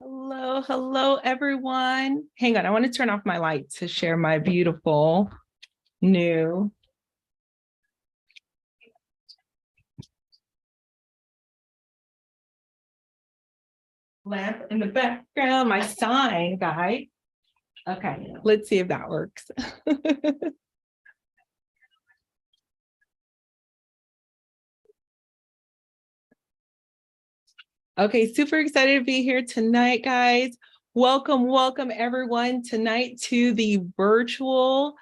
Hello, hello, everyone. Hang on, I want to turn off my light to share my beautiful new lamp in the background, my sign guide. Okay, let's see if that works. Okay, super excited to be here tonight, guys. Welcome everyone tonight to the virtual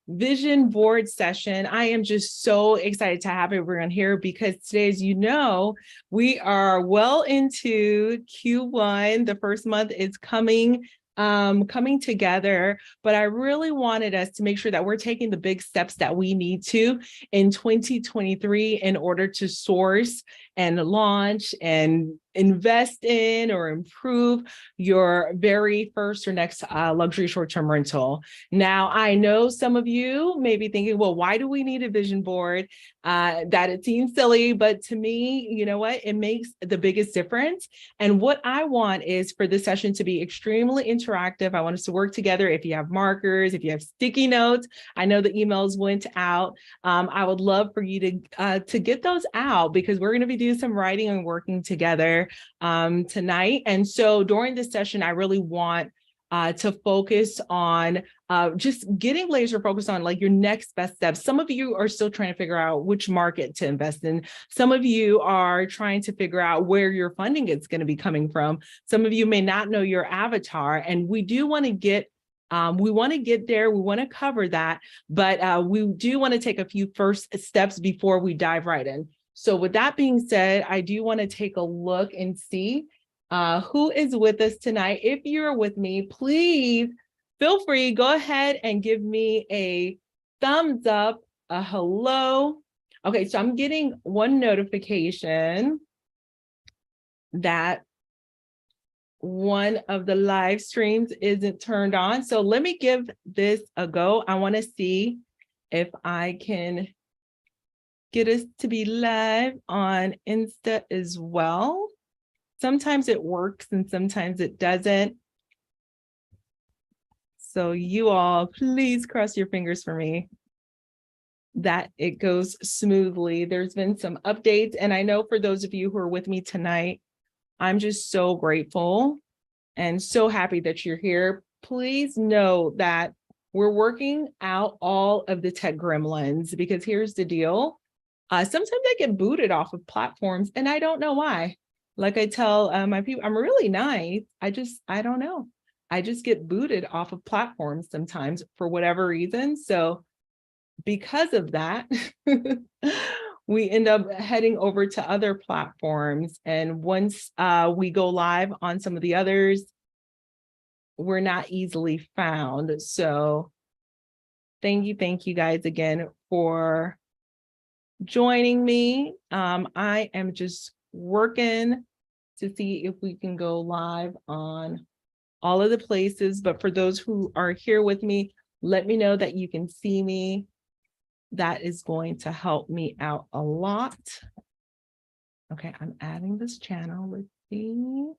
vision board session. I am just so excited to have everyone here because today, as you know, we are well into Q1. The first month is coming together, but I really wanted us to make sure that we're taking the big steps that we need to in 2023 in order to source and launch and invest in or improve your very first or next luxury short-term rental. Now, I know some of you may be thinking, well, why do we need a vision board? That it seems silly, but to me, you know what? It makes the biggest difference. And what I want is for this session to be extremely interactive. I want us to work together. If you have markers, if you have sticky notes, I know the emails went out. I would love for you to get those out because we're going to be doing some writing and working together tonight. And so during this session, I really want to focus on just getting laser focused on like your next best steps. Some of you are still trying to figure out which market to invest in. Some of you are trying to figure out where your funding is going to be coming from. Some of you may not know your avatar, and we do want to get there. We want to cover that, but we do want to take a few first steps before we dive right in. So with that being said, I do want to take a look and see who is with us tonight. If you're with me, please feel free, go ahead and give me a thumbs up, a hello. Okay, so I'm getting one notification that one of the live streams isn't turned on. So let me give this a go. I want to see if I can get us to be live on Insta as well. Sometimes it works and sometimes it doesn't. So you all, please cross your fingers for me that it goes smoothly. There's been some updates, and I know for those of you who are with me tonight, I'm just so grateful and so happy that you're here. Please know that we're working out all of the tech gremlins because here's the deal. Sometimes I get booted off of platforms and I don't know why. Like I tell my people, I'm really nice. I don't know. I just get booted off of platforms sometimes for whatever reason. So because of that, we end up heading over to other platforms. And once we go live on some of the others, we're not easily found. So thank you guys again for joining me. I am just working to see if we can go live on all of the places, but for those who are here with me, let me know that you can see me. That is going to help me out a lot. Okay, I'm adding this channel. Let's see.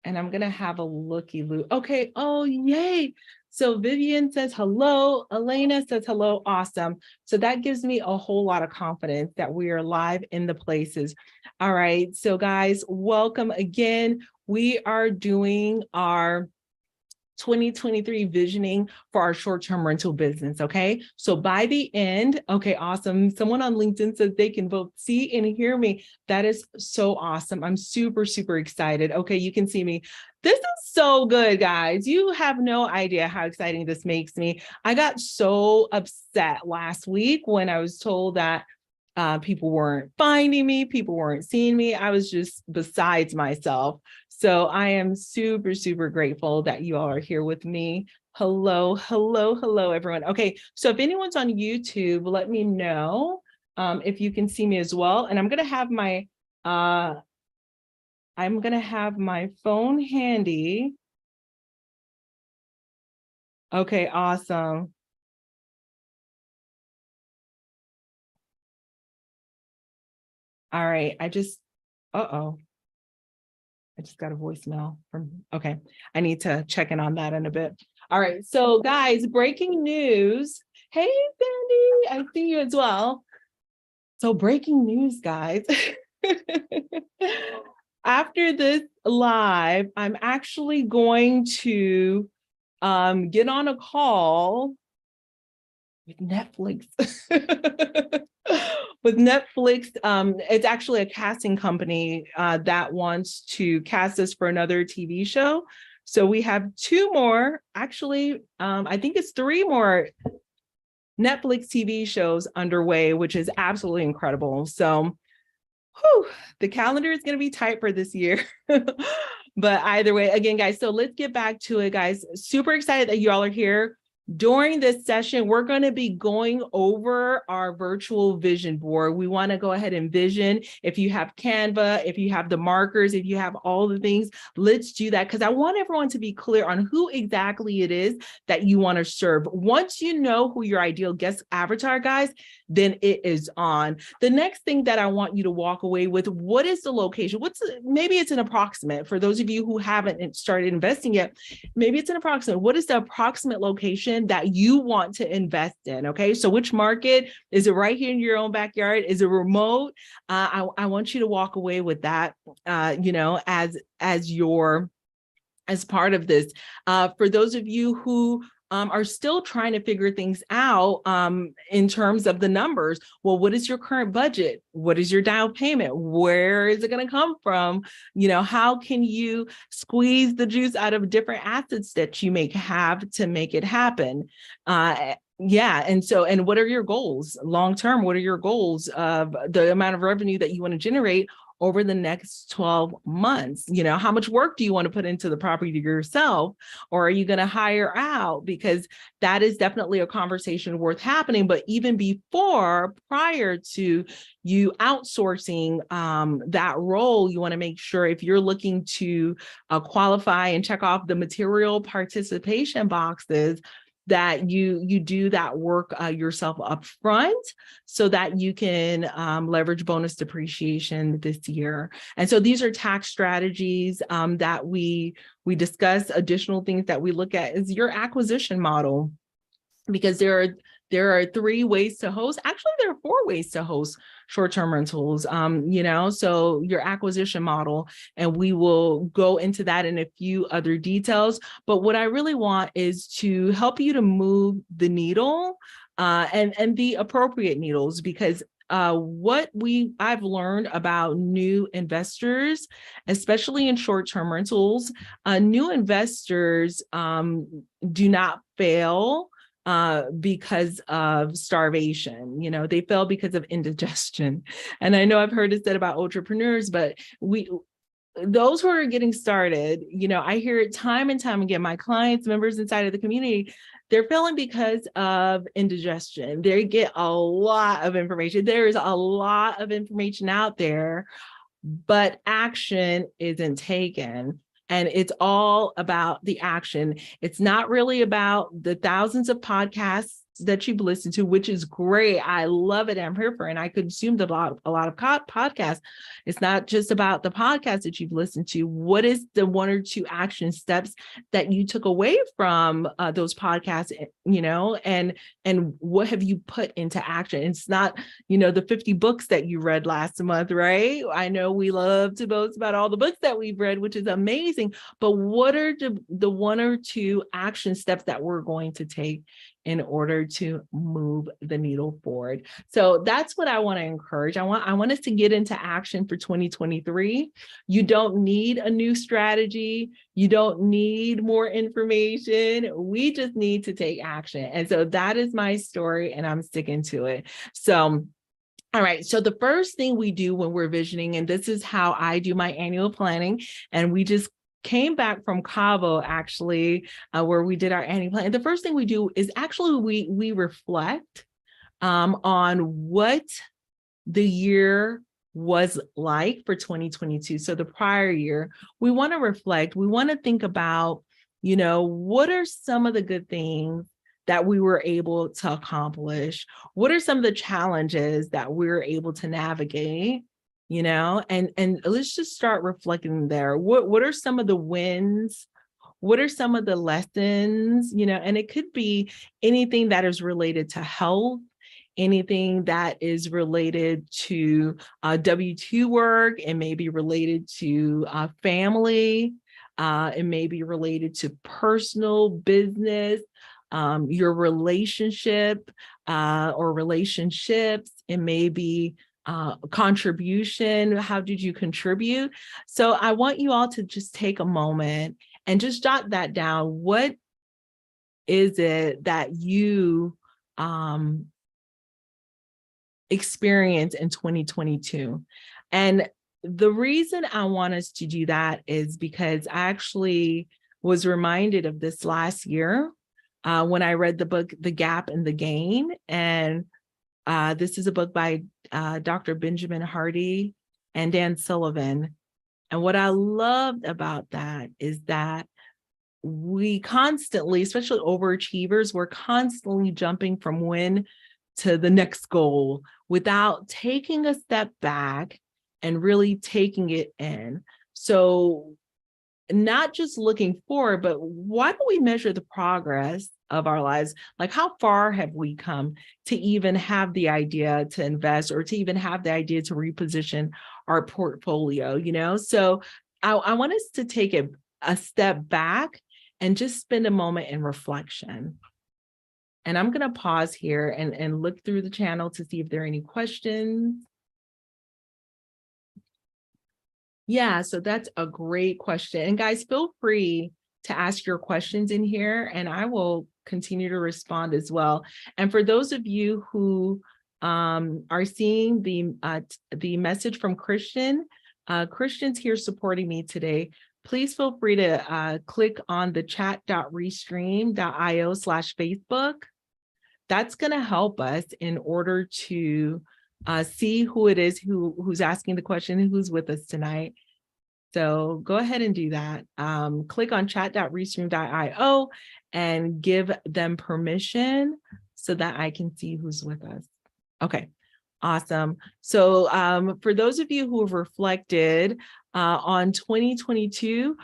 And I'm gonna have a looky-loo. Okay, oh, yay. So Vivian says hello, Elena says hello, awesome. So that gives me a whole lot of confidence that we are live in the places. All right, so guys, welcome again. We are doing our 2023 visioning for our short-term rental business, okay? So by the end, okay, awesome. Someone on LinkedIn says they can both see and hear me. That is so awesome. I'm super excited. Okay, you can see me. This is so good, guys. You have no idea how exciting this makes me. I got so upset last week when I was told that people weren't finding me, people weren't seeing me. I was just besides myself. So I am super grateful that you all are here with me. Hello, everyone. Okay, so if anyone's on YouTube, let me know if you can see me as well. And I'm gonna have my phone handy. Okay, awesome. All right, I just got a voicemail from, okay. I need to check in on that in a bit. All right, so guys, breaking news. Hey, Sandy, I see you as well. So breaking news, guys. After this live, I'm actually going to get on a call with Netflix. With Netflix, it's actually a casting company that wants to cast us for another TV show. So we have two more, actually, I think it's three more Netflix TV shows underway, which is absolutely incredible. So the calendar is going to be tight for this year. But either way, again, guys, so let's get back to it, guys. Super excited that you all are here. During this session, we're going to be going over our virtual vision board. We want to go ahead and vision. If you have Canva, if you have the markers, if you have all the things, let's do that, because I want everyone to be clear on who exactly it is that you want to serve. Once you know who your ideal guest avatar, guys, then it is on. The next thing that I want you to walk away with, what is the location? Maybe it's an approximate. For those of you who haven't started investing yet, maybe it's an approximate. What is the approximate location that you want to invest in? Okay, so which market? Is it right here in your own backyard? Is it remote? I want you to walk away with that, as part of this. For those of you who are still trying to figure things out in terms of the numbers. Well, what is your current budget? What is your down payment? Where is it going to come from? How can you squeeze the juice out of different assets that you may have to make it happen? And what are your goals long term? What are your goals of the amount of revenue that you want to generate over the next 12 months? How much work do you want to put into the property yourself, or are you going to hire out? Because that is definitely a conversation worth happening. But even prior to you outsourcing that role, you want to make sure, if you're looking to qualify and check off the material participation boxes, that you do that work yourself up front, so that you can leverage bonus depreciation this year. And so these are tax strategies that we discuss. Additional things that we look at is your acquisition model, because there are 3 ways to host. Actually, there are 4 ways to host short-term rentals, so your acquisition model, and we will go into that in a few other details. But what I really want is to help you to move the needle and the appropriate needles, because I've learned about new investors, especially in short-term rentals, new investors do not fail because of starvation. They fail because of indigestion. And I know I've heard it said about entrepreneurs, but those who are getting started, I hear it time and time again. My clients, members inside of the community, they're failing because of indigestion. They get a lot of information. There is a lot of information out there, but action isn't taken. And it's all about the action. It's not really about the thousands of podcasts that you've listened to, which is great. I love it. I'm here for it. And I consumed a lot of podcasts. It's not just about the podcast that you've listened to. What is the 1 or 2 action steps that you took away from those podcasts, and what have you put into action? It's not, the 50 books that you read last month, right? I know we love to boast about all the books that we've read, which is amazing. But what are the 1 or 2 action steps that we're going to take in order to move the needle forward? So that's what I want to encourage. I want us to get into action for 2023. You don't need a new strategy. You don't need more information. We just need to take action. And so that is my story, and I'm sticking to it. So all right. So the first thing we do when we're visioning, and this is how I do my annual planning, and we just came back from Cabo, actually, where we did our annual plan. And the first thing we do is actually we reflect on what the year was like for 2022. So the prior year, we want to reflect. We want to think about, what are some of the good things that we were able to accomplish? What are some of the challenges that we were able to navigate? and let's just start reflecting there. What are some of the wins? What are some of the lessons? And it could be anything that is related to health, anything that is related to W-2 work. It may be related to family. It may be related to personal business, your relationship or relationships. It may be contribution. How did you contribute? So I want you all to just take a moment and just jot that down. What is it that you experience in 2022? And the reason I want us to do that is because I actually was reminded of this last year when I read the book, The Gap and the Gain. And this is a book by Dr. Benjamin Hardy and Dan Sullivan. And what I loved about that is that we constantly, especially overachievers, we're constantly jumping from win to the next goal without taking a step back and really taking it in. So not just looking forward, but why don't we measure the progress of our lives? Like, how far have we come to even have the idea to invest or to even have the idea to reposition our portfolio, So I want us to take a step back and just spend a moment in reflection. And I'm going to pause here and look through the channel to see if there are any questions. Yeah, so that's a great question. And guys, feel free to ask your questions in here and I will continue to respond as well. And for those of you who are seeing the message from Christian, Christian's here supporting me today. Please feel free to click on the chat.restream.io/Facebook. That's going to help us in order to see who it is who's asking the question and who's with us tonight. So go ahead and do that. Click on chat.restream.io and give them permission so that I can see who's with us. Okay, awesome. So for those of you who have reflected on 2022,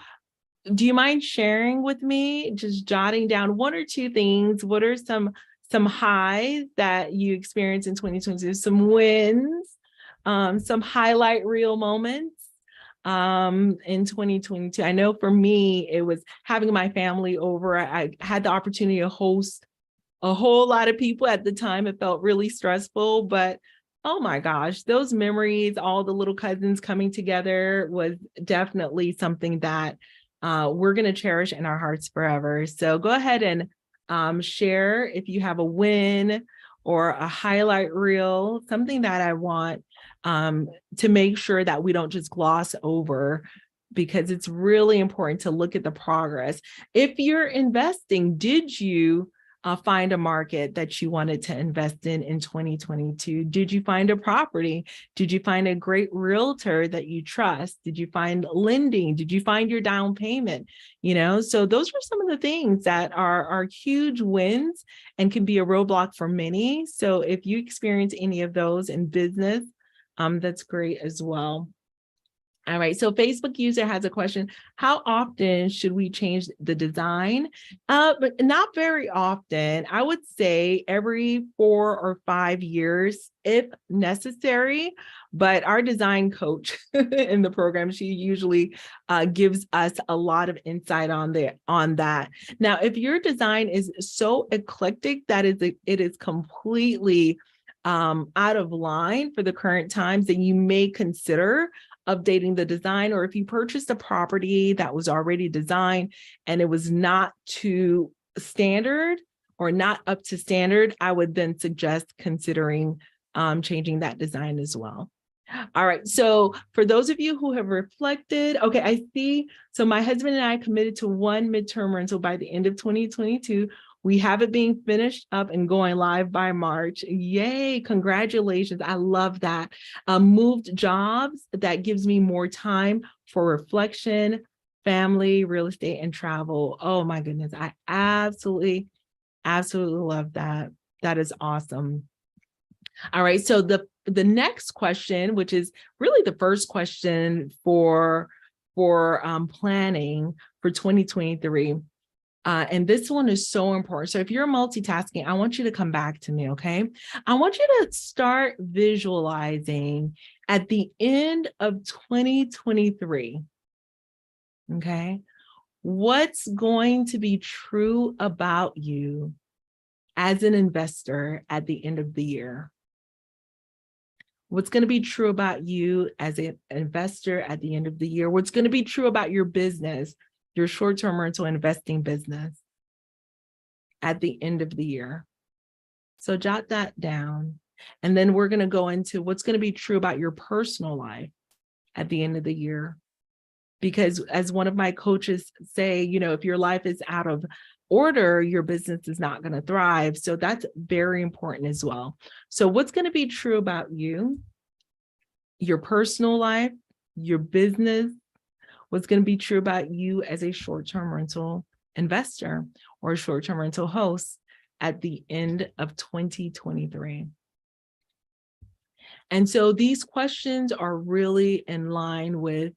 do you mind sharing with me, just jotting down one or two things? What are some highs that you experienced in 2022, some wins, some highlight reel moments in 2022? I know for me, it was having my family over. I had the opportunity to host a whole lot of people at the time. It felt really stressful, but oh my gosh, those memories, all the little cousins coming together was definitely something that we're going to cherish in our hearts forever. So go ahead and share if you have a win or a highlight reel, something that I want to make sure that we don't just gloss over, because it's really important to look at the progress. If you're investing, did you find a market that you wanted to invest in 2022? Did you find a property? Did you find a great realtor that you trust? Did you find lending? Did you find your down payment? So those are some of the things that are huge wins and can be a roadblock for many. So if you experience any of those in business, that's great as well. All right, so Facebook user has a question. How often should we change the design? But not very often. I would say every 4 or 5 years if necessary. But our design coach in the program, she usually gives us a lot of insight on that. Now, if your design is so eclectic that it is completely out of line for the current times, then you may consider updating the design. Or if you purchased a property that was already designed and it was not to standard or not up to standard, I would then suggest considering changing that design as well. All right, so for those of you who have reflected, okay, I see. So my husband and I committed to 1 midterm rental by the end of 2022. We have it being finished up and going live by March. Yay, congratulations. I love that. Moved jobs, that gives me more time for reflection, family, real estate, and travel. Oh my goodness, I absolutely love that. That is awesome. All right, so the the next question, which is really the first question for planning for 2023. And this one is so important. So if you're multitasking, I want you to come back to me, okay? I want you to start visualizing at the end of 2023, okay? What's going to be true about you as an investor at the end of the year? What's going to be true about you as an investor at the end of the year? What's going to be true about your business, your short-term rental investing business at the end of the year? So jot that down. And then we're going to go into what's going to be true about your personal life at the end of the year. Because as one of my coaches say, you know, if your life is out of order, your business is not going to thrive. So that's very important as well. So what's going to be true about you, your personal life, your business, what's going to be true about you as a short-term rental investor or a short-term rental host at the end of 2023. And so these questions are really in line with,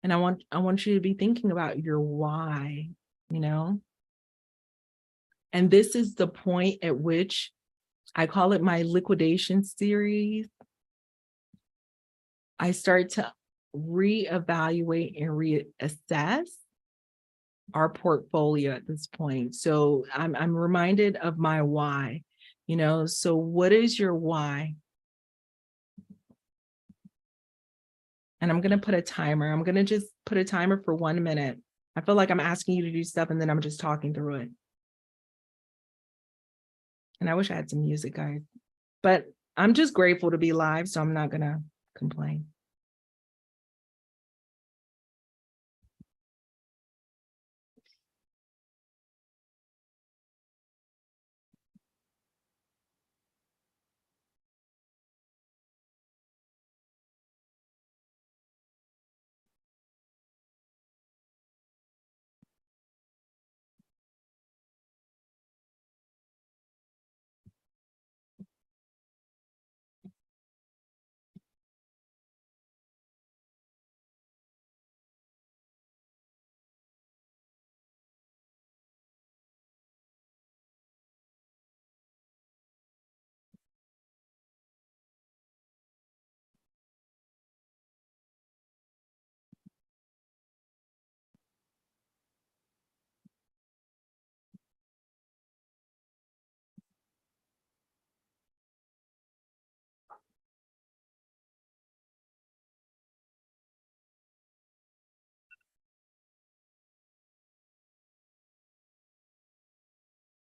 and I want you to be thinking about your why, you know? And this is the point at which I call it my liquidation series. I start to reevaluate and reassess our portfolio at this point. So I'm reminded of my why, you know? So what is your why? And I'm going to put a timer. I'm going to just put a timer for 1 minute. I feel like I'm asking you to do stuff and then I'm just talking through it. And I wish I had some music, guys, but I'm just grateful to be live, so I'm not going to complain.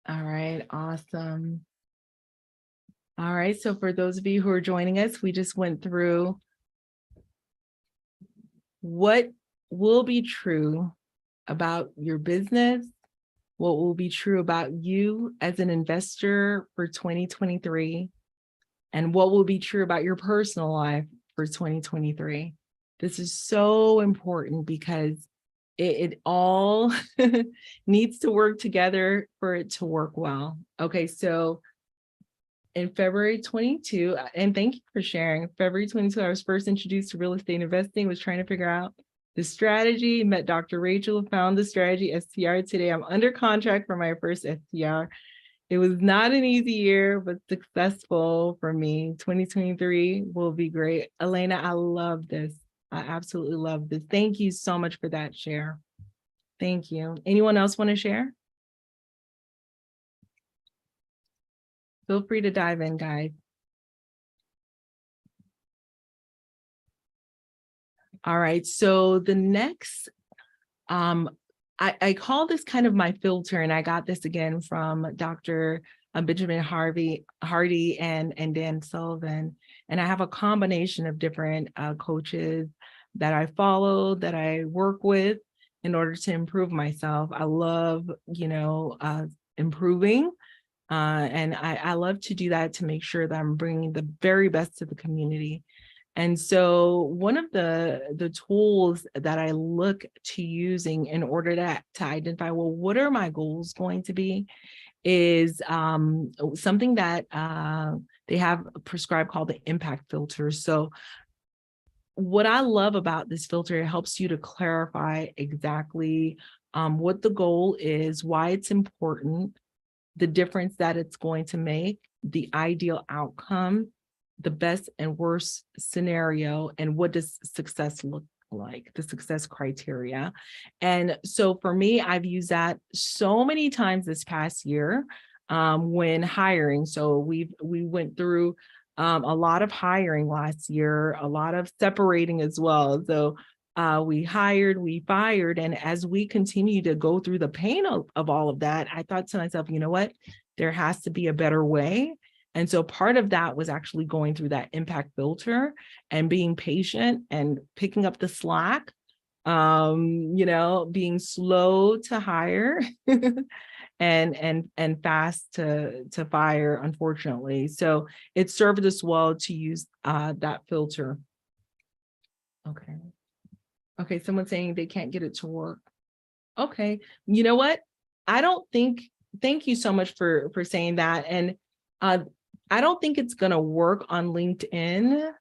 All right, awesome. All right, so for those of you who are joining us, we just went through what will be true about your business, what will be true about you as an investor for 2023, and what will be true about your personal life for 2023. This is so important because it all needs to work together for it to work well. Okay, so in February 22, and thank you for sharing, February 22, I was first introduced to real estate investing, was trying to figure out the strategy, met Dr. Rachel, found the strategy, STR. Today, I'm under contract for my first STR. It was not an easy year, but successful for me. 2023 will be great. Elena, I love this. I absolutely love this. Thank you so much for that share. Thank you. Anyone else want to share? Feel free to dive in, guys. All right, so the next, I call this kind of my filter, and I got this again from Dr. Benjamin Hardy and Dan Sullivan. And I have a combination of different coaches that I follow, that I work with in order to improve myself. I love, you know, improving. And I love to do that to make sure that I'm bringing the very best to the community. And so one of the tools that I look to using in order to identify, well, what are my goals going to be, is something that they have a prescribed called the impact filter. So what I love about this filter, it helps you to clarify exactly what the goal is, why it's important, the difference that it's going to make, the ideal outcome, the best and worst scenario, and what does success look like, the success criteria. And so for me, I've used that so many times this past year when hiring. So we went through a lot of hiring last year, a lot of separating as well. So we hired, we fired. And as we continue to go through the pain of all of that, I thought to myself, you know what, there has to be a better way. And so part of that was actually going through that impact filter and being patient and picking up the slack, being slow to hire and fast to fire, unfortunately. So it served us well to use that filter. Okay, someone's saying they can't get it to work. Okay, you know what? Thank you so much for saying that. And I don't think it's gonna work on LinkedIn.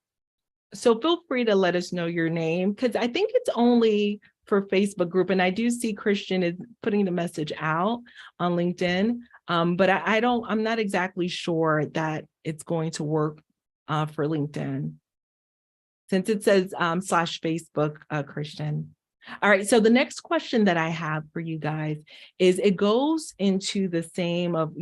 So feel free to let us know your name, because I think it's only for Facebook group. And I do see Christian is putting the message out on LinkedIn. But I'm not exactly sure that it's going to work for LinkedIn, since it says /Facebook, Christian. All right, so the next question that I have for you guys is, it goes into the same of,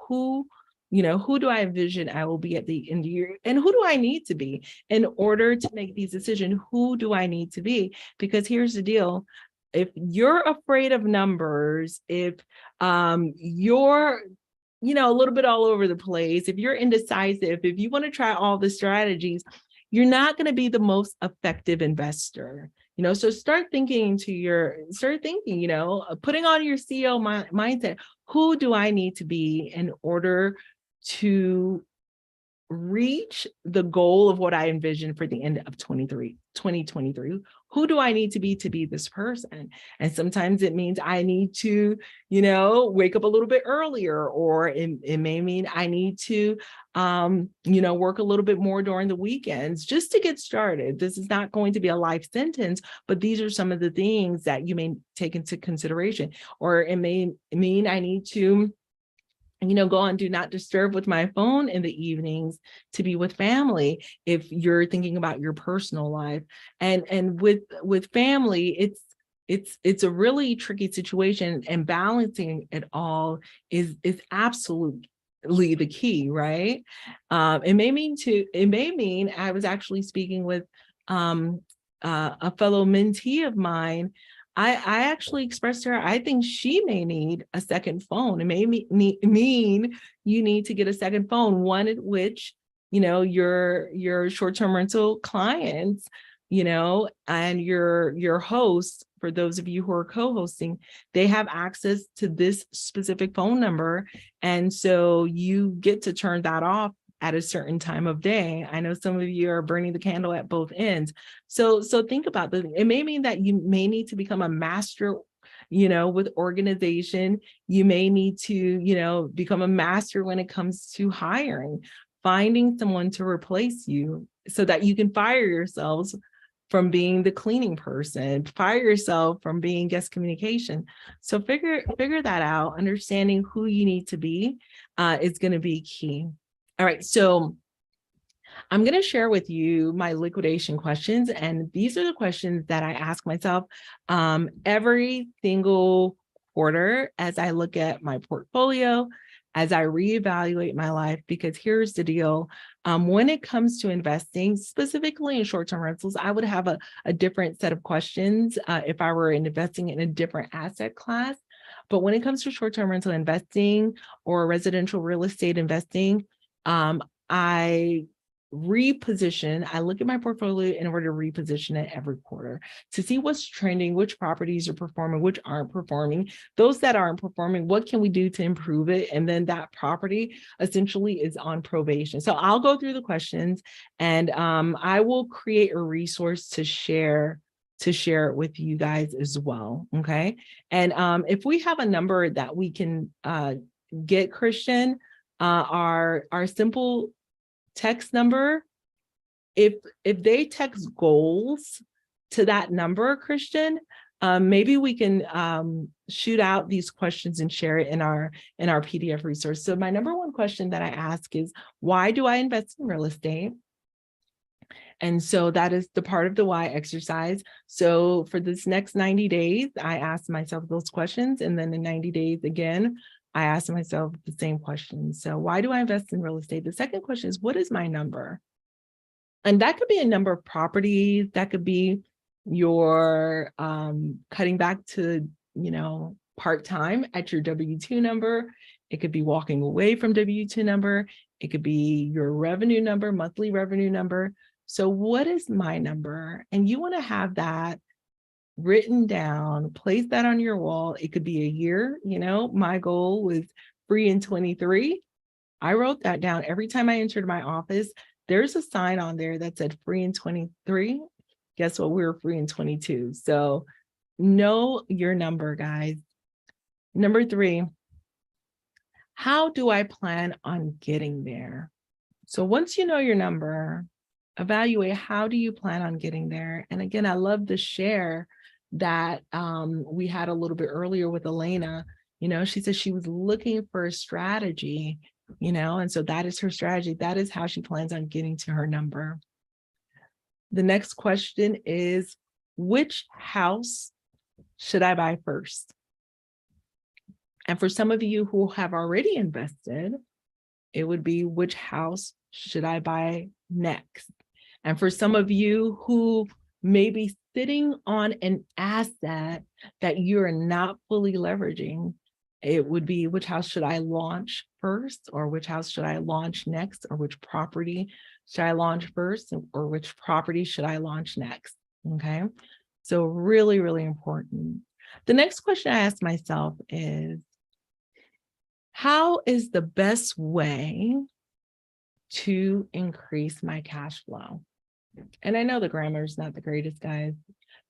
who do I envision I will be at the end of the year, and who do I need to be in order to make these decisions? Who do I need to be? Because here's the deal. If you're afraid of numbers, if you're a little bit all over the place, if you're indecisive, if you want to try all the strategies, you're not going to be the most effective investor. So start thinking, putting on your CEO mindset. Who do I need to be in order to reach the goal of what I envision for the end of 2023? Who do I need to be this person? And sometimes it means I need to, wake up a little bit earlier, or it may mean I need to, work a little bit more during the weekends just to get started. This is not going to be a life sentence, but these are some of the things that you may take into consideration. Or it may mean I need to go on do not disturb with my phone in the evenings to be with family, if you're thinking about your personal life. And with family, it's a really tricky situation, and balancing it all is absolutely the key, right? It may mean I was actually speaking with a fellow mentee of mine. I actually expressed to her, I think she may need a second phone. It may mean you need to get a second phone, one at which, your short-term rental clients, and your hosts, for those of you who are co-hosting, they have access to this specific phone number. And so you get to turn that off at a certain time of day. I know some of you are burning the candle at both ends. So think about this. It may mean that you may need to become a master, with organization. You may need to, become a master when it comes to hiring, finding someone to replace you so that you can fire yourselves from being the cleaning person, fire yourself from being guest communication. So figure that out. Understanding who you need to be is going to be key. All right, so I'm going to share with you my liquidation questions. And these are the questions that I ask myself every single quarter as I look at my portfolio, as I reevaluate my life. Because here's the deal. When it comes to investing, specifically in short-term rentals, I would have a different set of questions if I were investing in a different asset class. But when it comes to short-term rental investing or residential real estate investing, I look at my portfolio in order to reposition it every quarter to see what's trending, which properties are performing, which aren't performing. Those that aren't performing, what can we do to improve it? And then that property essentially is on probation. So I'll go through the questions, and I will create a resource to share it with you guys as well. Okay. And if we have a number that we can get, Christian, our simple text number, if they text goals to that number, Christian, maybe we can shoot out these questions and share it in our PDF resource. So my number one question that I ask is, why do I invest in real estate? And so that is the part of the why exercise. So for this next 90 days, I ask myself those questions. And then in 90 days again, I ask myself the same questions. So why do I invest in real estate? The second question is, what is my number? And that could be a number of properties. That could be your cutting back to, part-time at your W-2 number. It could be walking away from W-2 number. It could be your revenue number, monthly revenue number. So what is my number? And you want to have that written down, place that on your wall. It could be a year. My goal was free in 23. I wrote that down. Every time I entered my office, there's a sign on there that said free in 23. Guess what? We were free in 22. So know your number, guys. Number 3, how do I plan on getting there? So once you know your number, evaluate, how do you plan on getting there? And again, I love the share that we had a little bit earlier with Elena. She said she was looking for a strategy, and so that is her strategy. That is how she plans on getting to her number. The next question is, which house should I buy first? And for some of you who have already invested, it would be, which house should I buy next? And for some of you who may be sitting on an asset that you're not fully leveraging, it would be, which house should I launch first, or which house should I launch next, or which property should I launch first, or which property should I launch next? Okay, so really, really important. The next question I ask myself is, how is the best way to increase my cash flow? And I know the grammar is not the greatest, guys.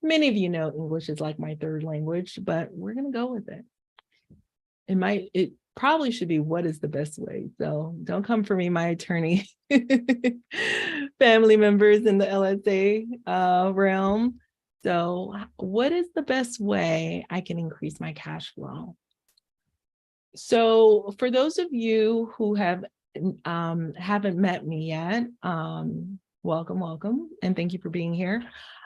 Many of you know English is like my third language, but we're going to go with it. It probably should be, what is the best way? So don't come for me, my attorney family members in the LSA realm. So what is the best way I can increase my cash flow? So for those of you who haven't met me yet, welcome, and thank you for being here.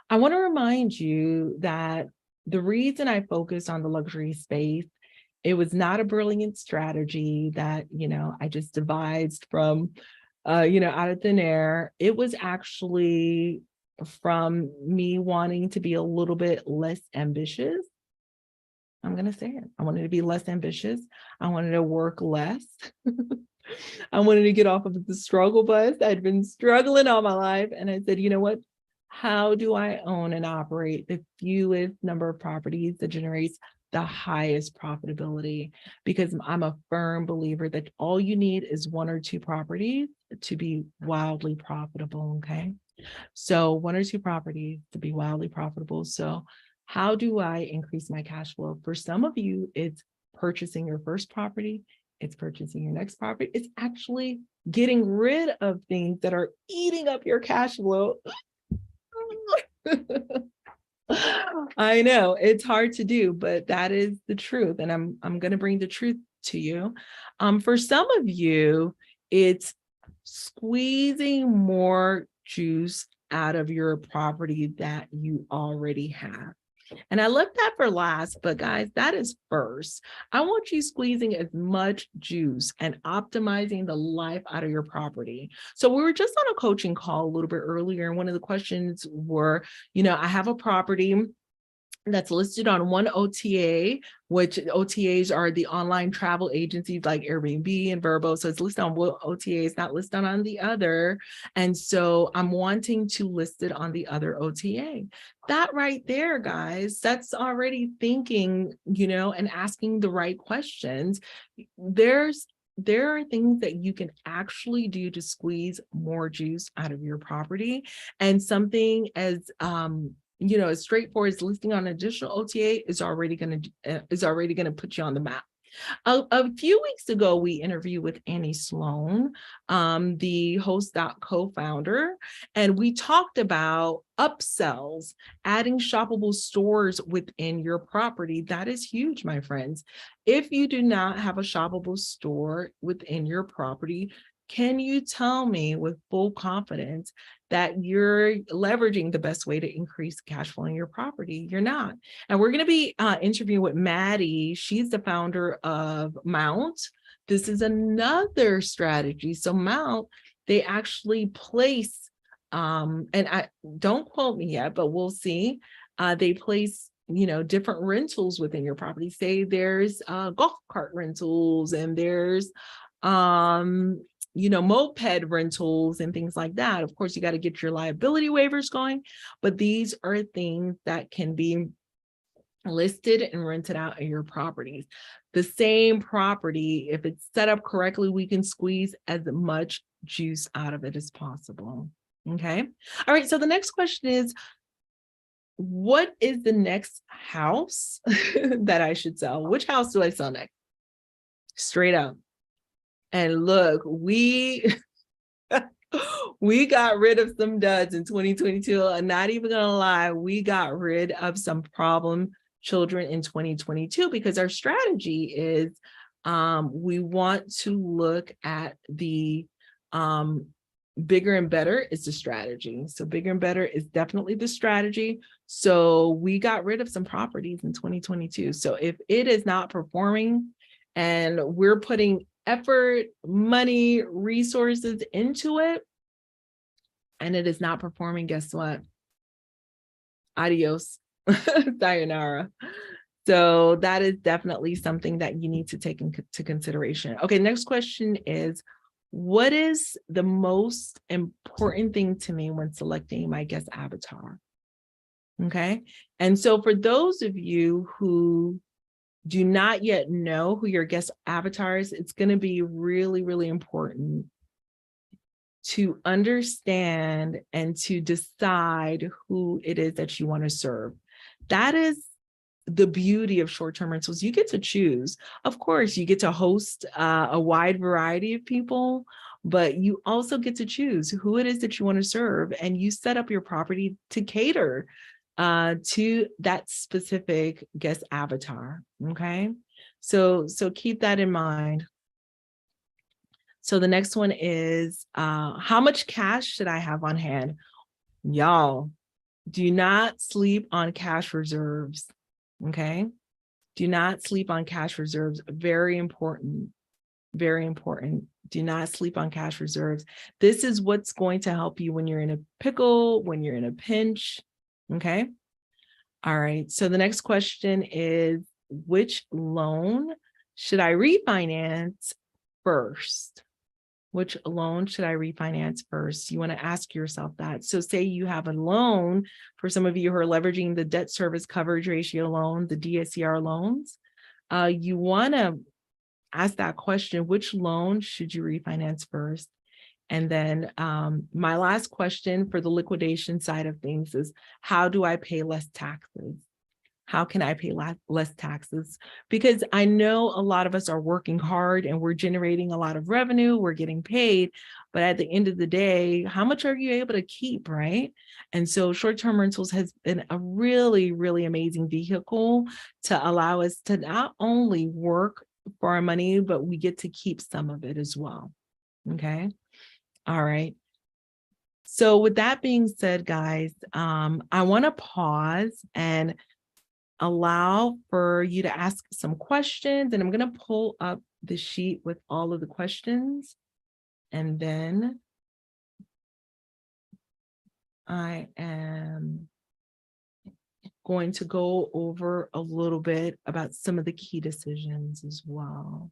I want to remind you that the reason I focus on the luxury space, it was not a brilliant strategy that, I just devised from, out of thin air. It was actually from me wanting to be a little bit less ambitious. I'm going to say it. I wanted to be less ambitious. I wanted to work less. I wanted to get off of the struggle bus. I'd been struggling all my life. And I said, you know what? How do I own and operate the fewest number of properties that generates the highest profitability? Because I'm a firm believer that all you need is 1 or 2 properties to be wildly profitable. Okay. So 1 or 2 properties to be wildly profitable. So how do I increase my cash flow? For some of you, it's purchasing your first property. It's purchasing your next property. It's actually getting rid of things that are eating up your cash flow. I know it's hard to do, but that is the truth. And I'm going to bring the truth to you. For some of you, it's squeezing more juice out of your property that you already have. And I left that for last, but guys, that is first. I want you squeezing as much juice and optimizing the life out of your property. So we were just on a coaching call a little bit earlier, and one of the questions were, I have a property that's listed on one OTA, which OTAs are the online travel agencies like Airbnb and Vrbo. So it's listed on one OTA, it's not listed on the other. And so I'm wanting to list it on the other OTA. That right there, guys, that's already thinking, and asking the right questions. There are things that you can actually do to squeeze more juice out of your property. And something as as straightforward as listing on an additional OTA is already going to put you on the map. A few weeks ago, we interviewed with Annie Sloan, the Host.co founder, and we talked about upsells, adding shoppable stores within your property. That is huge, my friends. If you do not have a shoppable store within your property, can you tell me with full confidence that you're leveraging the best way to increase cash flow in your property? You're not. And we're going to be interviewing with Maddie. She's the founder of Mount. This is another strategy. So Mount, they actually place, and I don't quote me yet, but we'll see. They place, different rentals within your property. Say there's golf cart rentals, and there's moped rentals and things like that. Of course, you got to get your liability waivers going, but these are things that can be listed and rented out in your properties. The same property, if it's set up correctly, we can squeeze as much juice out of it as possible. Okay. All right. So the next question is, what is the next house that I should sell? Which house do I sell next? Straight up. And look, we got rid of some duds in 2022. I'm not even gonna lie, we got rid of some problem children in 2022 because our strategy is we want to look at the bigger and better is the strategy. So bigger and better is definitely the strategy. So we got rid of some properties in 2022. So if it is not performing and we're putting effort, money, resources into it, and it is not performing, guess what? Adios, sayonara. So that is definitely something that you need to take into consideration. Okay, next question is, what is the most important thing to me when selecting my guest avatar? Okay, and so for those of you who do not yet know who your guest avatar is, it's going to be really, really important to understand and to decide who it is that you want to serve. That is the beauty of short-term rentals. You get to choose. Of course, you get to host a wide variety of people, but you also get to choose who it is that you want to serve, and you set up your property to cater to that specific guest avatar. Okay, so keep that in mind. So the next one is, how much cash should I have on hand? Y'all, do not sleep on cash reserves. Okay, do not sleep on cash reserves. Very important. Very important. Do not sleep on cash reserves. This is what's going to help you when you're in a pickle, when you're in a pinch. Okay. All right. So the next question is, which loan should I refinance first? Which loan should I refinance first? You want to ask yourself that. So say you have a loan, for some of you who are leveraging the debt service coverage ratio loan, the DSCR loans, you want to ask that question, which loan should you refinance first? And then my last question for the liquidation side of things is, how do I pay less taxes? How can I pay less taxes? Because I know a lot of us are working hard and we're generating a lot of revenue, we're getting paid, but at the end of the day, how much are you able to keep, right? And so short-term rentals has been a really, really amazing vehicle to allow us to not only work for our money, but we get to keep some of it as well. Okay. All right. So with that being said, guys, I want to pause and allow for you to ask some questions, and I'm going to pull up the sheet with all of the questions, and then I am going to go over a little bit about some of the key decisions as well.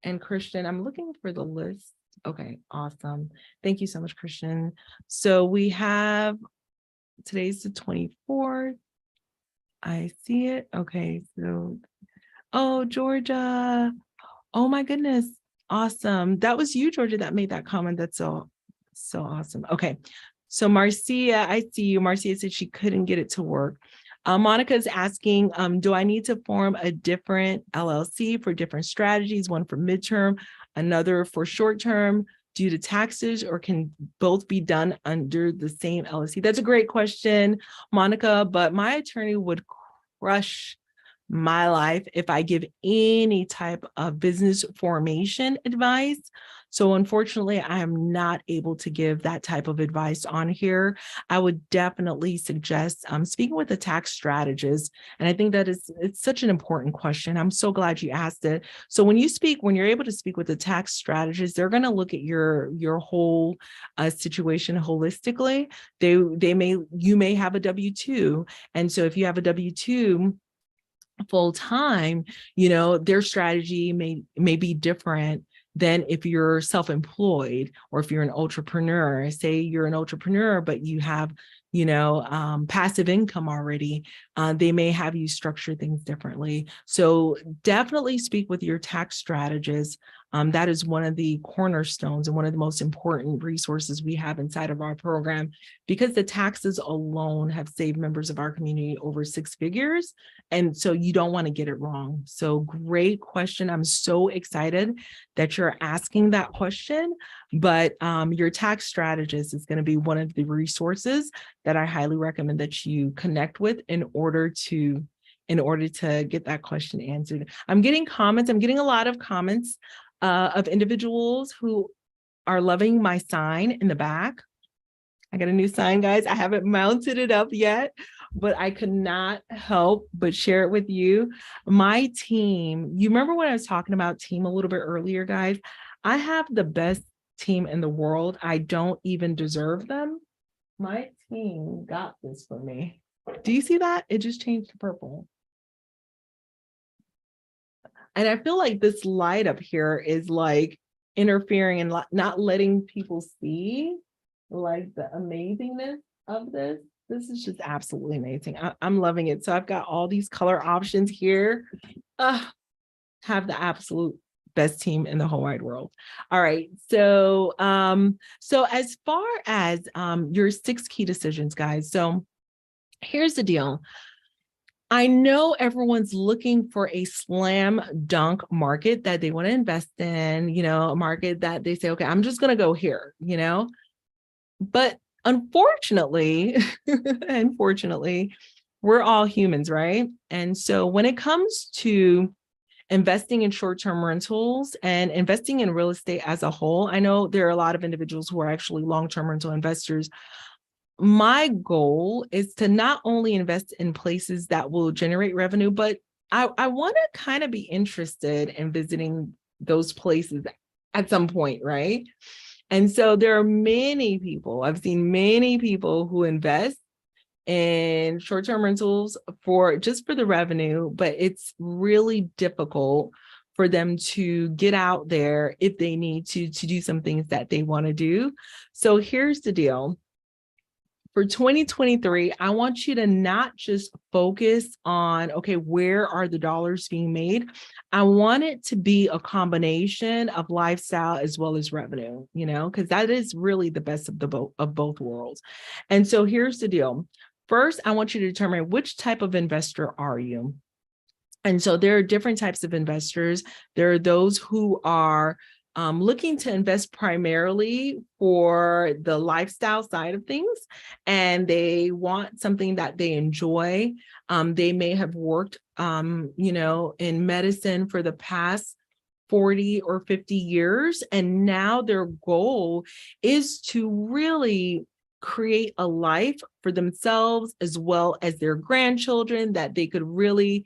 And Christian, I'm looking for the list. Okay, awesome. Thank you so much, Christian. So we have, today's the 24th. I see it. Okay, so, oh, Georgia. Oh my goodness. Awesome. That was you, Georgia, that made that comment. That's so awesome. Okay. So Marcia, I see you. Marcia said she couldn't get it to work. Monica is asking, do I need to form a different LLC for different strategies, one for midterm, another for short term due to taxes, or can both be done under the same LLC? That's a great question, Monica, but my attorney would crush my life if I give any type of business formation advice. So unfortunately, I am not able to give that type of advice on here. I would definitely suggest speaking with a tax strategist. And I think that it's such an important question. I'm so glad you asked it. So when you're able to speak with a tax strategist, they're going to look at your whole situation holistically. You may have a W-2. And so if you have a W-2, full time, their strategy may be different than if you're self-employed or if you're an entrepreneur. Say you're an entrepreneur, but you have, passive income already. They may have you structure things differently. So definitely speak with your tax strategist. That is one of the cornerstones and one of the most important resources we have inside of our program, because the taxes alone have saved members of our community over 6 figures. And so you don't want to get it wrong. So great question. I'm so excited that you're asking that question, but your tax strategist is going to be one of the resources that I highly recommend that you connect with in order to get that question answered. I'm getting comments. I'm getting a lot of comments of individuals who are loving my sign in the back. I got a new sign, guys. I haven't mounted it up yet, but I could not help but share it with you. My team, you remember when I was talking about team a little bit earlier, guys? I have the best team in the world. I don't even deserve them. My team got this for me. Do you see that? It just changed to purple. And I feel like this light up here is like interfering and not letting people see like the amazingness of this. This is just absolutely amazing. I'm loving it. So I've got all these color options here. Have the absolute best team in the whole wide world. All right. So, so as far as your 6 key decisions, guys. So here's the deal. I know everyone's looking for a slam dunk market that they want to invest in, a market that they say, okay, I'm just going to go here, but unfortunately, we're all humans, right? And so when it comes to investing in short-term rentals and investing in real estate as a whole, I know there are a lot of individuals who are actually long-term rental investors. My goal is to not only invest in places that will generate revenue, but I want to kind of be interested in visiting those places at some point, right? And so there are many people, I've seen many people who invest in short-term rentals for the revenue, but it's really difficult for them to get out there if they need to do some things that they want to do. So here's the deal. For 2023, I want you to not just focus on, okay, where are the dollars being made? I want it to be a combination of lifestyle as well as revenue, because that is really the best of both worlds. And so here's the deal. First, I want you to determine which type of investor are you? And so there are different types of investors. There are those who are looking to invest primarily for the lifestyle side of things, and they want something that they enjoy. They may have worked, in medicine for the past 40 or 50 years, and now their goal is to really create a life for themselves as well as their grandchildren, that they could really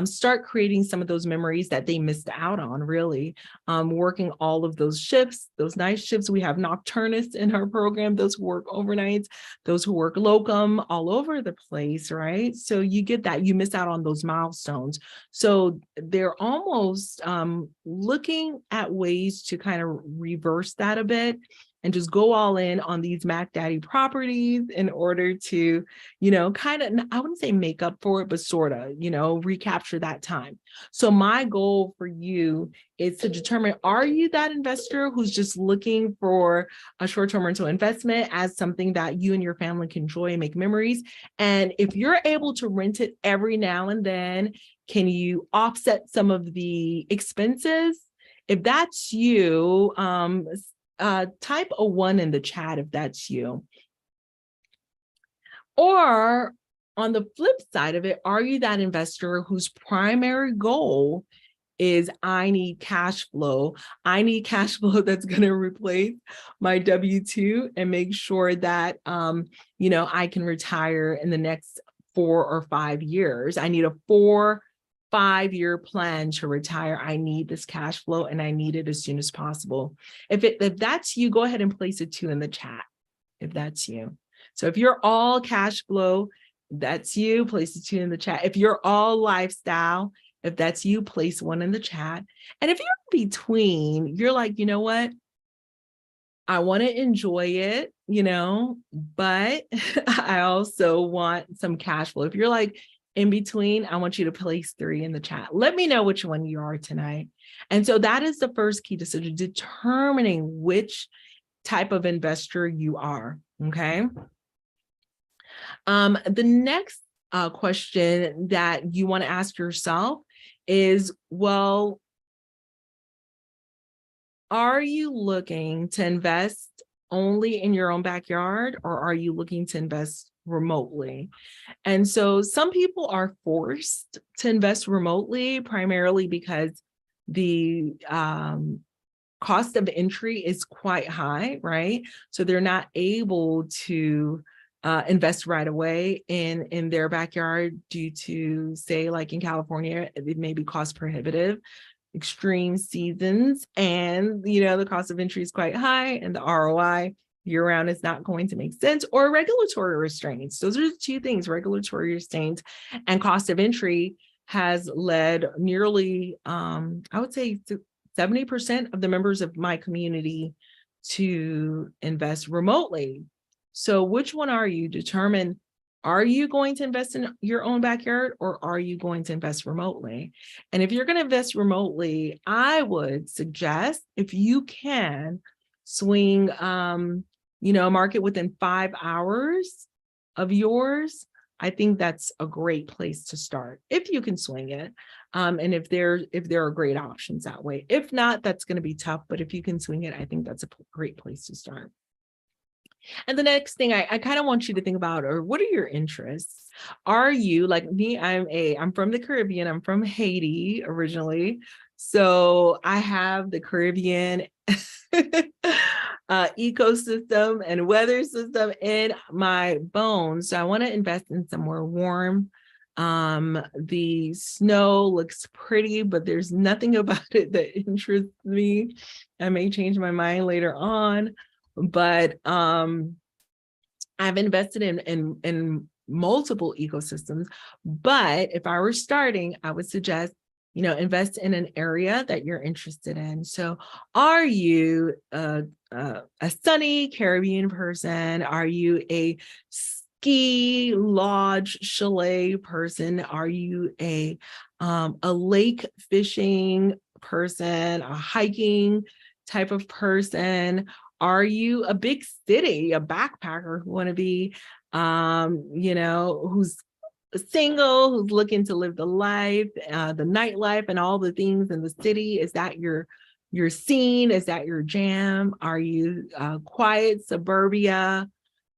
start creating some of those memories that they missed out on, really working all of those shifts, those night shifts. We have nocturnists in our program, those who work overnights, those who work locum, all over the place, right? So you get that, you miss out on those milestones. So they're almost looking at ways to kind of reverse that a bit and just go all in on these Mac Daddy properties in order to, kind of, I wouldn't say make up for it, but sort of, recapture that time. So my goal for you is to determine, are you that investor who's just looking for a short-term rental investment as something that you and your family can enjoy and make memories? And if you're able to rent it every now and then, can you offset some of the expenses? If that's you, type a 1 in the chat if that's you. Or on the flip side of it, are you that investor whose primary goal is I need cash flow? I need cash flow that's going to replace my W-2 and make sure that, I can retire in the next 4 or 5 years. I need a 4-5-year plan to retire. I need this cash flow and I need it as soon as possible. If that's you, go ahead and place a 2 in the chat if that's you. So if you're all cash flow, that's you, place a 2 in the chat. If you're all lifestyle, if that's you, place 1 in the chat. And if you're in between, you're like, you know what? I want to enjoy it, but I also want some cash flow. If you're like in between, I want you to place 3 in the chat. Let me know which one you are tonight. And so that is the first key decision, determining which type of investor you are, okay? The next question that you want to ask yourself is, well, are you looking to invest only in your own backyard, or are you looking to invest remotely? And so some people are forced to invest remotely, primarily because the cost of entry is quite high, right? So they're not able to invest right away in their backyard due to, say, like in California, it may be cost prohibitive, extreme seasons, and the cost of entry is quite high, and the ROI year-round is not going to make sense, or regulatory restraints. Those are the 2 things: regulatory restraints and cost of entry has led nearly, I would say 70% of the members of my community to invest remotely. So which one are you? Determine, are you going to invest in your own backyard, or are you going to invest remotely? And if you're going to invest remotely, I would suggest, if you can, swing, a market within 5 hours of yours. I think that's a great place to start if you can swing it. And if there are great options that way. If not, that's going to be tough. But if you can swing it, I think that's a great place to start. And the next thing I kind of want you to think about are, what are your interests? Are you like me? I'm from the Caribbean. I'm from Haiti originally. So I have the Caribbean ecosystem and weather system in my bones. So I want to invest in somewhere warm. The snow looks pretty, but there's nothing about it that interests me. I may change my mind later on. But I've invested in multiple ecosystems. But if I were starting, I would suggest, invest in an area that you're interested in. So are you a sunny Caribbean person? Are you a ski lodge chalet person? Are you a lake fishing person, a hiking type of person? Are you a big city, a backpacker who want to be, who's single, who's looking to live the life, the nightlife and all the things in the city? Is that your scene? Is that your jam? Are you quiet suburbia?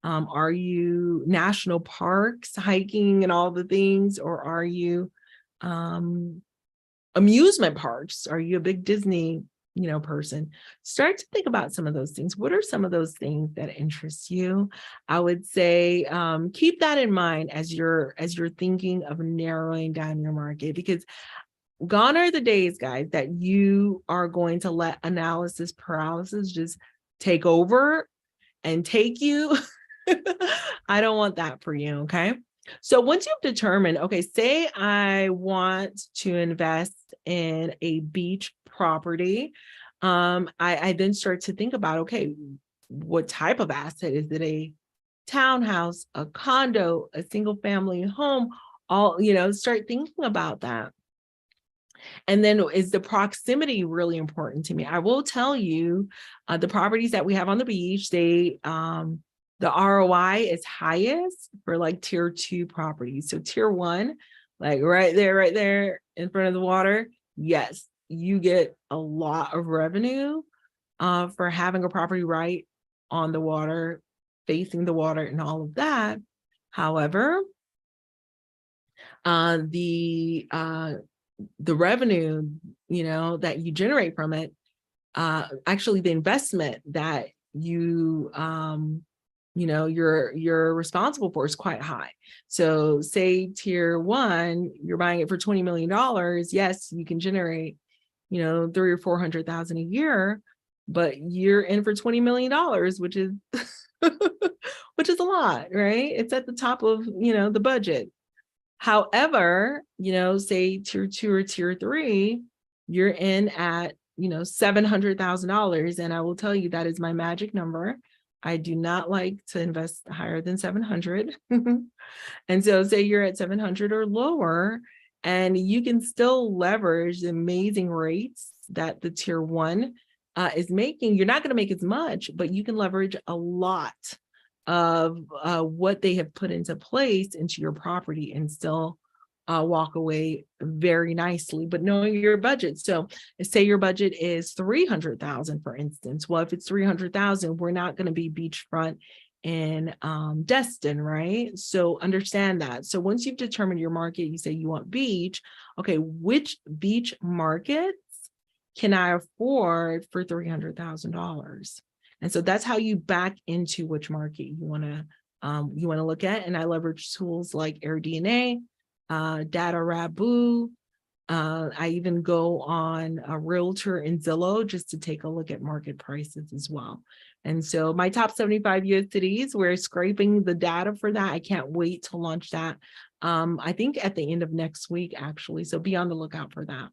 Are you national parks, hiking and all the things? Or are you amusement parks? Are you a big Disney person? Start to think about some of those things. What are some of those things that interest you? I would say keep that in mind as you're thinking of narrowing down your market, because gone are the days, guys, that you are going to let analysis paralysis just take over and take you. I don't want that for you, okay? So once you've determined, okay, say I want to invest in a beach property, I then start to think about, okay, what type of asset? Is it a townhouse, a condo, a single family home? All, start thinking about that. And then, is the proximity really important to me? I will tell you, the properties that we have on the beach, the ROI is highest for like tier 2 properties. So tier 1, like right there in front of the water, yes, you get a lot of revenue for having a property right on the water, facing the water and all of that. However, the revenue, that you generate from it, actually the investment that you're responsible for is quite high. So say tier 1, you're buying it for $20 million. Yes, you can generate, $300,000 or $400,000 a year, but you're in for $20 million, which is, which is a lot, right? It's at the top of, the budget. However, say tier 2 or tier 3, you're in at, $700,000. And I will tell you, that is my magic number. I do not like to invest higher than 700. And so say you're at 700 or lower, and you can still leverage the amazing rates that the tier 1 is making. You're not going to make as much, but you can leverage a lot of what they have put into place into your property and still walk away very nicely, but knowing your budget. So say your budget is 300,000, for instance. Well, if it's 300,000, we're not going to be beachfront in Destin, right? So understand that. So once you've determined your market, you say you want beach. Okay, which beach markets can I afford for $300,000? And so that's how you back into which market you want to look at. And I leverage tools like AirDNA, Data Rabu. I even go on a Realtor and Zillow just to take a look at market prices as well. And so my top 75 US cities, we're scraping the data for that. I can't wait to launch that. I think at the end of next week, actually. So be on the lookout for that.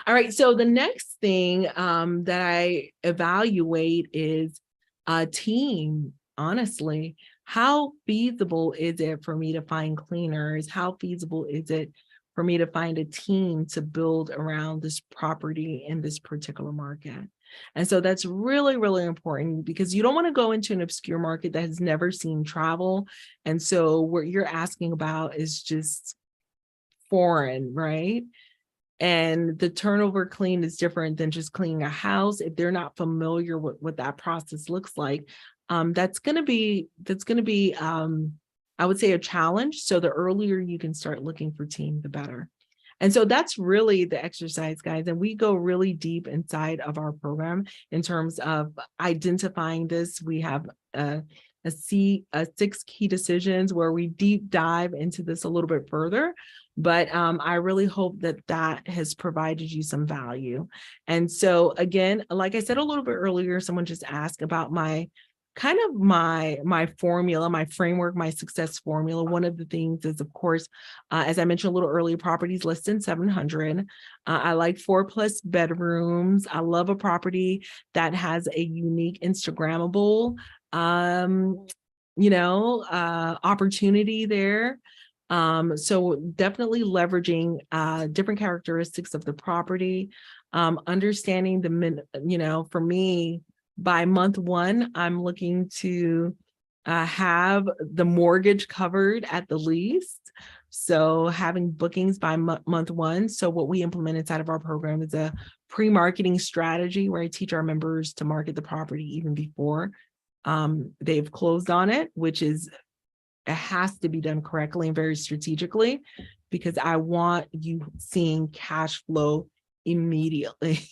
All right, so the next thing that I evaluate is a team, honestly. How feasible is it for me to find cleaners? How feasible is it for me to find a team to build around this property in this particular market? And so that's really, really important, because you don't want to go into an obscure market that has never seen travel. And so what you're asking about is just foreign, right? And the turnover clean is different than just cleaning a house. If they're not familiar with what that process looks like, that's going to be, I would say, a challenge. So the earlier you can start looking for team, the better. And so that's really the exercise, guys. And we go really deep inside of our program in terms of identifying this. We have a 6 key decisions where we deep dive into this a little bit further. But I really hope that has provided you some value. And so again, like I said a little bit earlier, someone just asked about my formula, my framework, my success formula. One of the things is, of course, as I mentioned a little earlier, properties less than 700. I like 4+ bedrooms. I love a property that has a unique Instagrammable, opportunity there. So definitely leveraging different characteristics of the property, understanding for me, by month 1, I'm looking to have the mortgage covered at the least. So having bookings by month 1. So what we implement inside of our program is a pre-marketing strategy where I teach our members to market the property even before they've closed on it, which is, it has to be done correctly and very strategically, because I want you seeing cash flow immediately.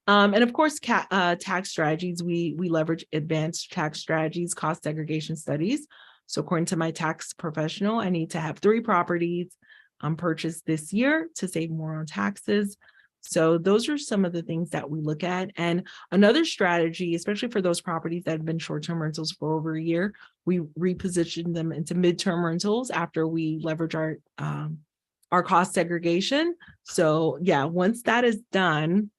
And of course, tax strategies, we leverage advanced tax strategies, cost segregation studies. So according to my tax professional, I need to have 3 properties purchased this year to save more on taxes. So those are some of the things that we look at. And another strategy, especially for those properties that have been short-term rentals for over a year, we reposition them into mid-term rentals after we leverage our cost segregation. So yeah, once that is done,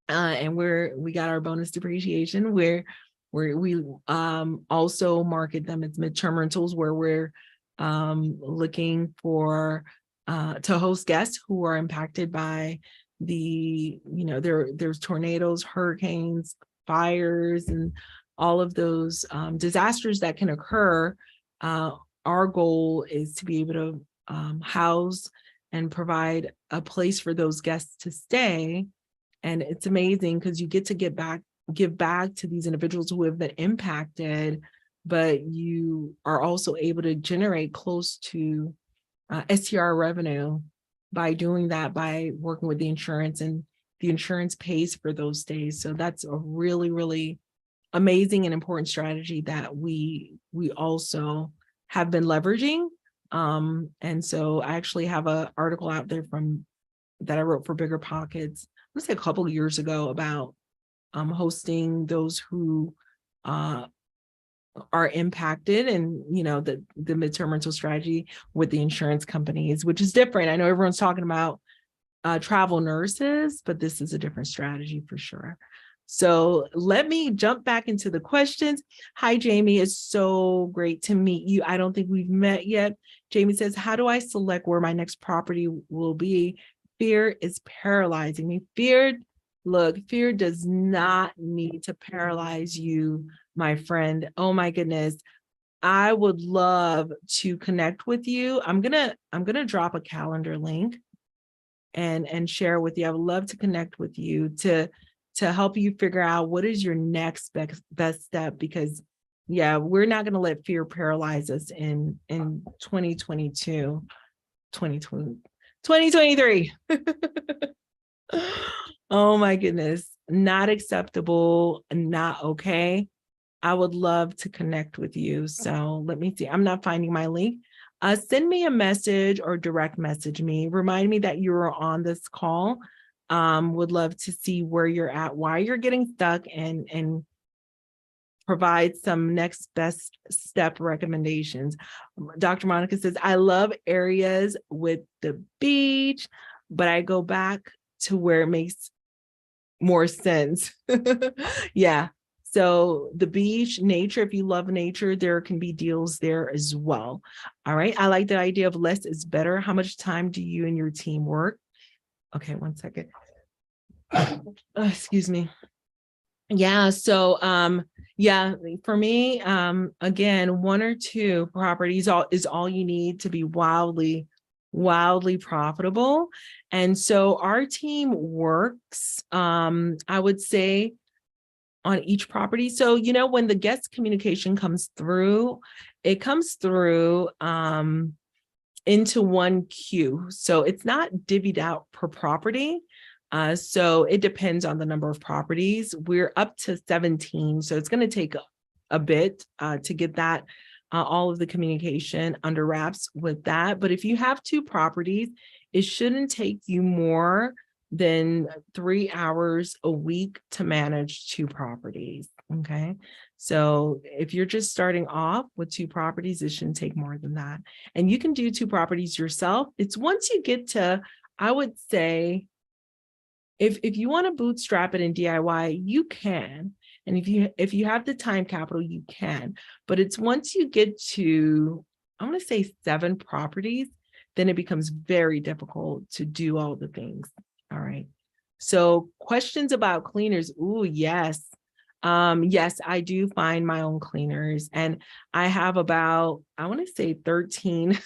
And we got our bonus depreciation where we also market them as midterm rentals, where we're looking for to host guests who are impacted by there's tornadoes, hurricanes, fires, and all of those disasters that can occur. Our goal is to be able to house and provide a place for those guests to stay. And it's amazing because you get to give back to these individuals who have been impacted, but you are also able to generate close to STR revenue by doing that, by working with the insurance, and the insurance pays for those stays. So that's a really, really amazing and important strategy that we also have been leveraging. And so I actually have an article out there that I wrote for Bigger Pockets, let's say a couple of years ago, about hosting those who are impacted, and the midterm rental strategy with the insurance companies, which is different. I know everyone's talking about travel nurses, but this is a different strategy for sure. So let me jump back into the questions. Hi, Jamie. It's so great to meet you. I don't think we've met yet. Jamie says, how do I select where my next property will be? Fear is paralyzing me. Fear does not need to paralyze you, my friend. Oh my goodness. I would love to connect with you. I'm gonna drop a calendar link and share with you. I would love to connect with you to help you figure out what is your next best step, because we're not going to let fear paralyze us in 2022, 2020, 2023. Oh my goodness. Not acceptable, not okay. I would love to connect with you. So let me see. I'm not finding my link. Send me a message or direct message me. Remind me that you're on this call. Would love to see where you're at, why you're getting stuck, and provide some next best step recommendations. Dr. Monica says, I love areas with the beach, but I go back to where it makes more sense. Yeah. So the beach, nature, if you love nature, there can be deals there as well. All right. I like the idea of less is better. How much time do you and your team work? Okay, one second. Excuse me. Yeah. So, for me, again, 1 or 2 properties is all you need to be wildly profitable. And so our team works, I would say, on each property. So, when the guest communication comes through, it comes through into one queue. So it's not divvied out per property. So it depends on the number of properties. We're up to 17. So it's going to take a bit to get that, all of the communication under wraps with that. But if you have 2 properties, it shouldn't take you more than 3 hours a week to manage 2 properties. Okay. So if you're just starting off with 2 properties, it shouldn't take more than that. And you can do 2 properties yourself. It's once you get to, I would say, if you want to bootstrap it in DIY, you can. And if you have the time capital, you can. But it's once you get to, I'm going to say 7 properties, then it becomes very difficult to do all the things. All right. So questions about cleaners. Ooh, yes. Yes, I do find my own cleaners, and I have about, I want to say 13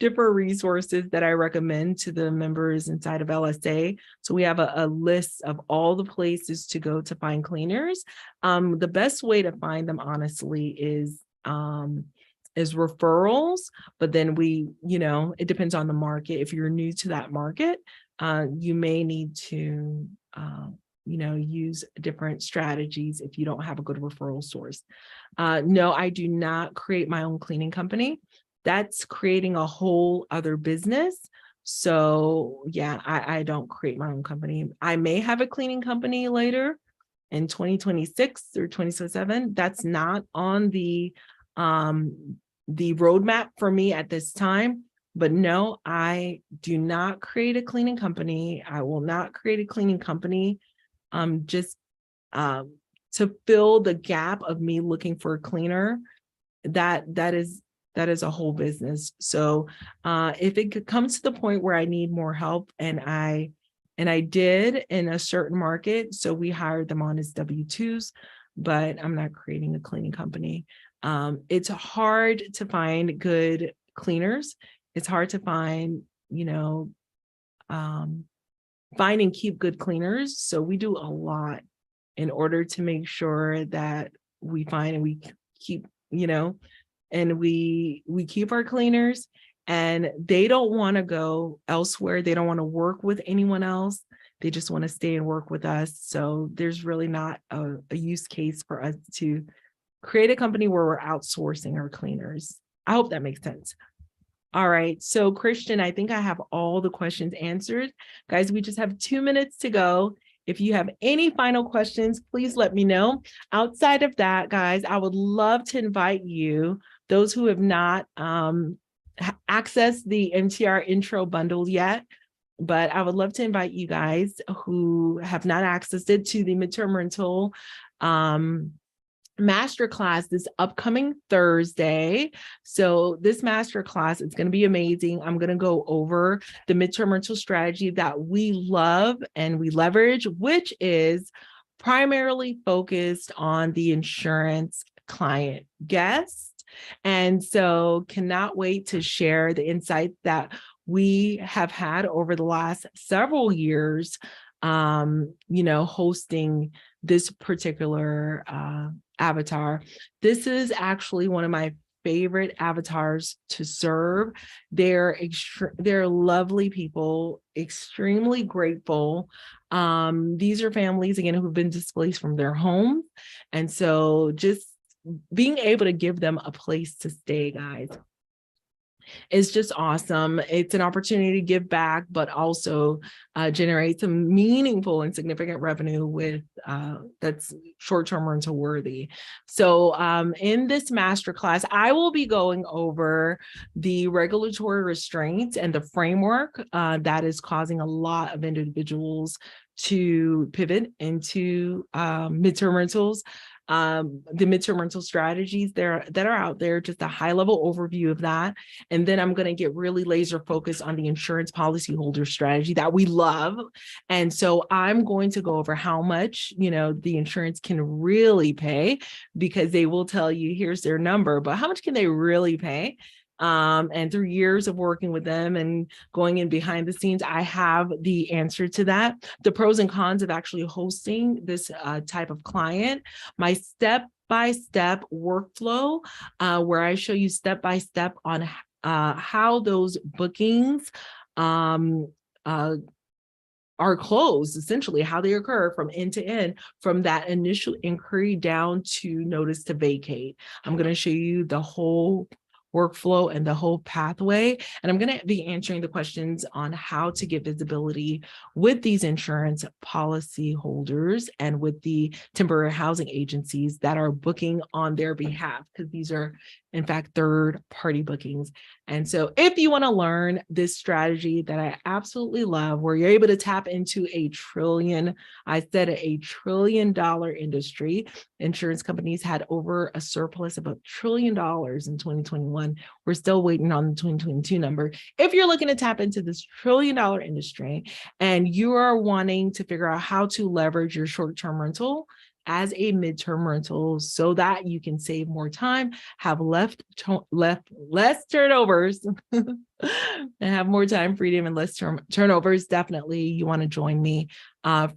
different resources that I recommend to the members inside of LSA. So we have a list of all the places to go to find cleaners. The best way to find them, honestly, is referrals, but then it depends on the market. If you're new to that market, you may need to, use different strategies if you don't have a good referral source. No, I do not create my own cleaning company. That's creating a whole other business. So yeah, I don't create my own company. I may have a cleaning company later in 2026 or 2027. That's not on the roadmap for me at this time. But no, I do not create a cleaning company. I will not create a cleaning company just to fill the gap of me looking for a cleaner, that is a whole business. So if it could come to the point where I need more help, and I did in a certain market, so we hired them on as W-2s, but I'm not creating a cleaning company. It's hard to find good cleaners. It's hard to find, find and keep good cleaners. So we do a lot in order to make sure that we find and we keep, and we keep our cleaners, and they don't want to go elsewhere. They don't want to work with anyone else. They just want to stay and work with us. So there's really not a use case for us to create a company where we're outsourcing our cleaners. I hope that makes sense. All right. So Christian, I think I have all the questions answered. Guys, we just have 2 minutes to go. If you have any final questions, please let me know. Outside of that, guys, I would love to invite you, those who have not accessed the MTR intro bundle yet, but I would love to invite you guys who have not accessed it to the midterm rental masterclass this upcoming Thursday. So this masterclass is going to be amazing. I'm going to go over the midterm rental strategy that we love and we leverage, which is primarily focused on the insurance client guest. And so cannot wait to share the insights that we have had over the last several years, hosting this particular avatar. This is actually one of my favorite avatars to serve. They're lovely people, extremely grateful. These are families, again, who've been displaced from their homes. And so just being able to give them a place to stay, guys, is just awesome. It's an opportunity to give back, but also generate some meaningful and significant revenue with that's short-term rental worthy. So in this masterclass, I will be going over the regulatory restraints and the framework that is causing a lot of individuals to pivot into midterm rentals. The midterm rental strategies that are out there, just a high level overview of that. And then I'm going to get really laser focused on the insurance policyholder strategy that we love. And so I'm going to go over how much, the insurance can really pay, because they will tell you, here's their number, but how much can they really pay? And through years of working with them and going in behind the scenes, I have the answer to that. The pros and cons of actually hosting this type of client, my step-by-step workflow, where I show you step-by-step on how those bookings are closed, essentially how they occur from end to end, from that initial inquiry down to notice to vacate. I'm going to show you the whole workflow and the whole pathway. And I'm going to be answering the questions on how to get visibility with these insurance policy holders and with the temporary housing agencies that are booking on their behalf, because these are, in fact, third-party bookings. And so if you want to learn this strategy that I absolutely love, where you're able to tap into a trillion, I said $1 trillion industry. Insurance companies had over a surplus of $1 trillion in 2021. We're still waiting on the 2022 number. If you're looking to tap into this $1 trillion industry and you are wanting to figure out how to leverage your short-term rental as a midterm rental so that you can save more time, have less turnovers, and have more time freedom and less turnovers, definitely you want to join me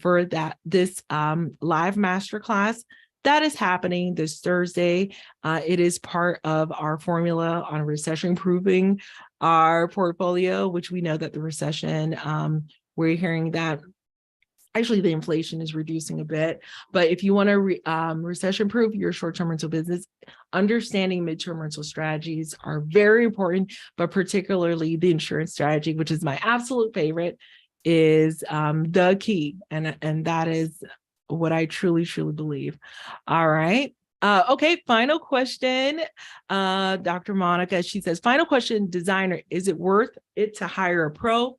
for this live masterclass that is happening this Thursday. It is part of our formula on recession proofing our portfolio, which we know that the recession, we're hearing that actually the inflation is reducing a bit. But if you want to recession proof your short-term rental business, understanding midterm rental strategies are very important, but particularly the insurance strategy, which is my absolute favorite, is the key. And that is what I truly, truly believe. All right. Okay, final question. Dr. Monica, she says, final question, designer, is it worth it to hire a pro?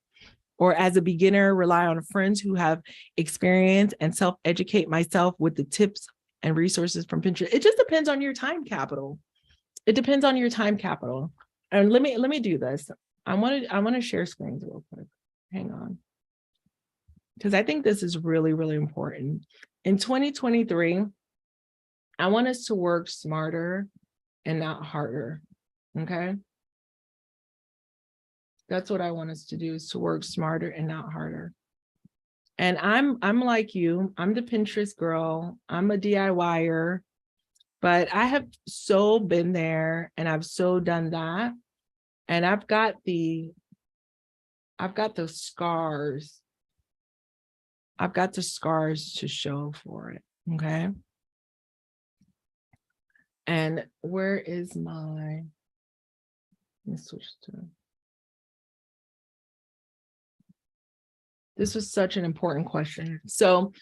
or as a beginner, rely on friends who have experience and self-educate myself with the tips and resources from Pinterest. It just depends on your time capital. It depends on your time capital. And let me do this. I want to share screens real quick. Hang on. Because I think this is really, really important. In 2023, I want us to work smarter and not harder. Okay. That's what I want us to do, is to work smarter and not harder. And I'm like you, I'm the Pinterest girl. I'm a DIYer, but I have so been there and I've so done that. And I've got the scars. I've got the scars to show for it. Okay. And where is my, let me switch to, this was such an important question. So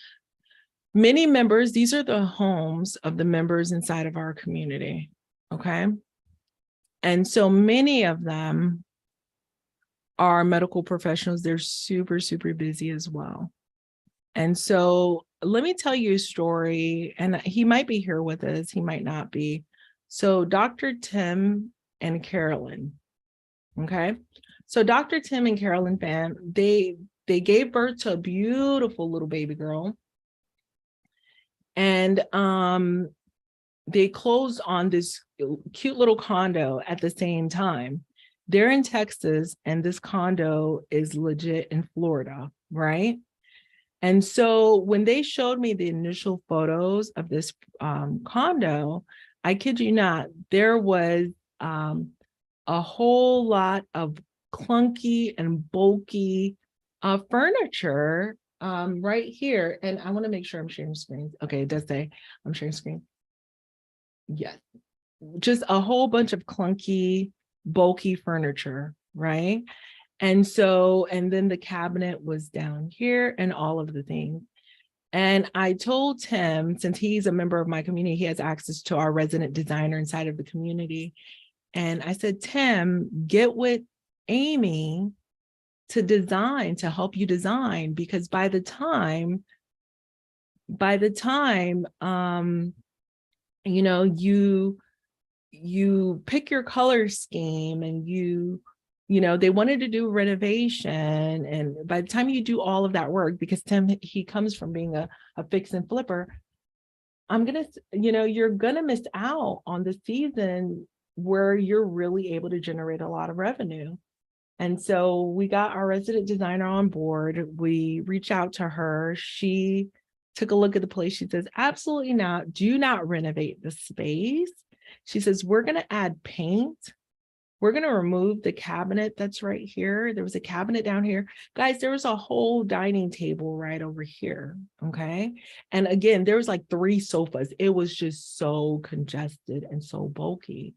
many members, these are the homes of the members inside of our community. Okay. And so many of them are medical professionals. They're super, super busy as well. And so let me tell you a story, and he might be here with us, he might not be. So Dr. Tim and Carolyn, okay? So Dr. Tim and Carolyn Pham, they gave birth to a beautiful little baby girl. And they closed on this cute little condo at the same time. They're in Texas, and this condo is legit in Florida, right? And so when they showed me the initial photos of this condo, I kid you not, there was a whole lot of clunky and bulky furniture right here. And I want to make sure I'm sharing screen. Okay, it does say I'm sharing screen. Yes, just a whole bunch of clunky, bulky furniture, right? And so, and then the cabinet was down here and all of the things. And I told Tim, since he's a member of my community, he has access to our resident designer inside of the community. And I said, Tim, get with Amy to design, to help you design, because by the time, you know, you pick your color scheme and you know, they wanted to do renovation. And by the time you do all of that work, because Tim, he comes from being a fix and flipper, you're gonna miss out on the season where you're really able to generate a lot of revenue. And so we got our resident designer on board. We reached out to her. She took a look at the place. She says, absolutely not. Do not renovate the space. She says, we're going to add paint. We're going to remove the cabinet that's right here. There was a cabinet down here. Guys, there was a whole dining table right over here, okay? And again, there was like 3 sofas. It was just so congested and so bulky.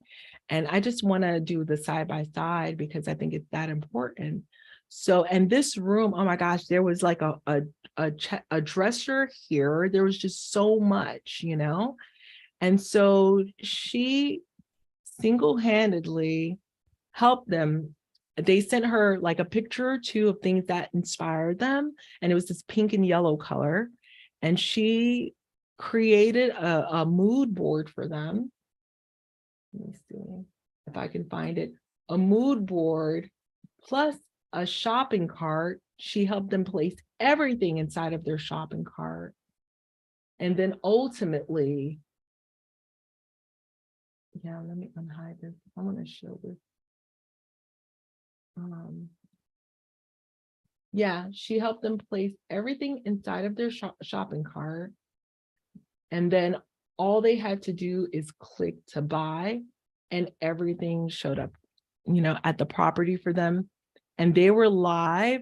And I just want to do the side by side because I think it's that important. So, and this room, oh my gosh, there was like a dresser here. There was just so much, you know? And so she single-handedly helped them. They sent her like a picture or 2 of things that inspired them. And it was this pink and yellow color. And she created a mood board for them. Let me see if I can find it. A mood board plus a shopping cart. She helped them place everything inside of their shopping cart. And then ultimately, yeah, let me unhide this. I want to show this. Yeah, she helped them place everything inside of their shopping cart. And then all they had to do is click to buy, and everything showed up, you know, at the property for them. And they were live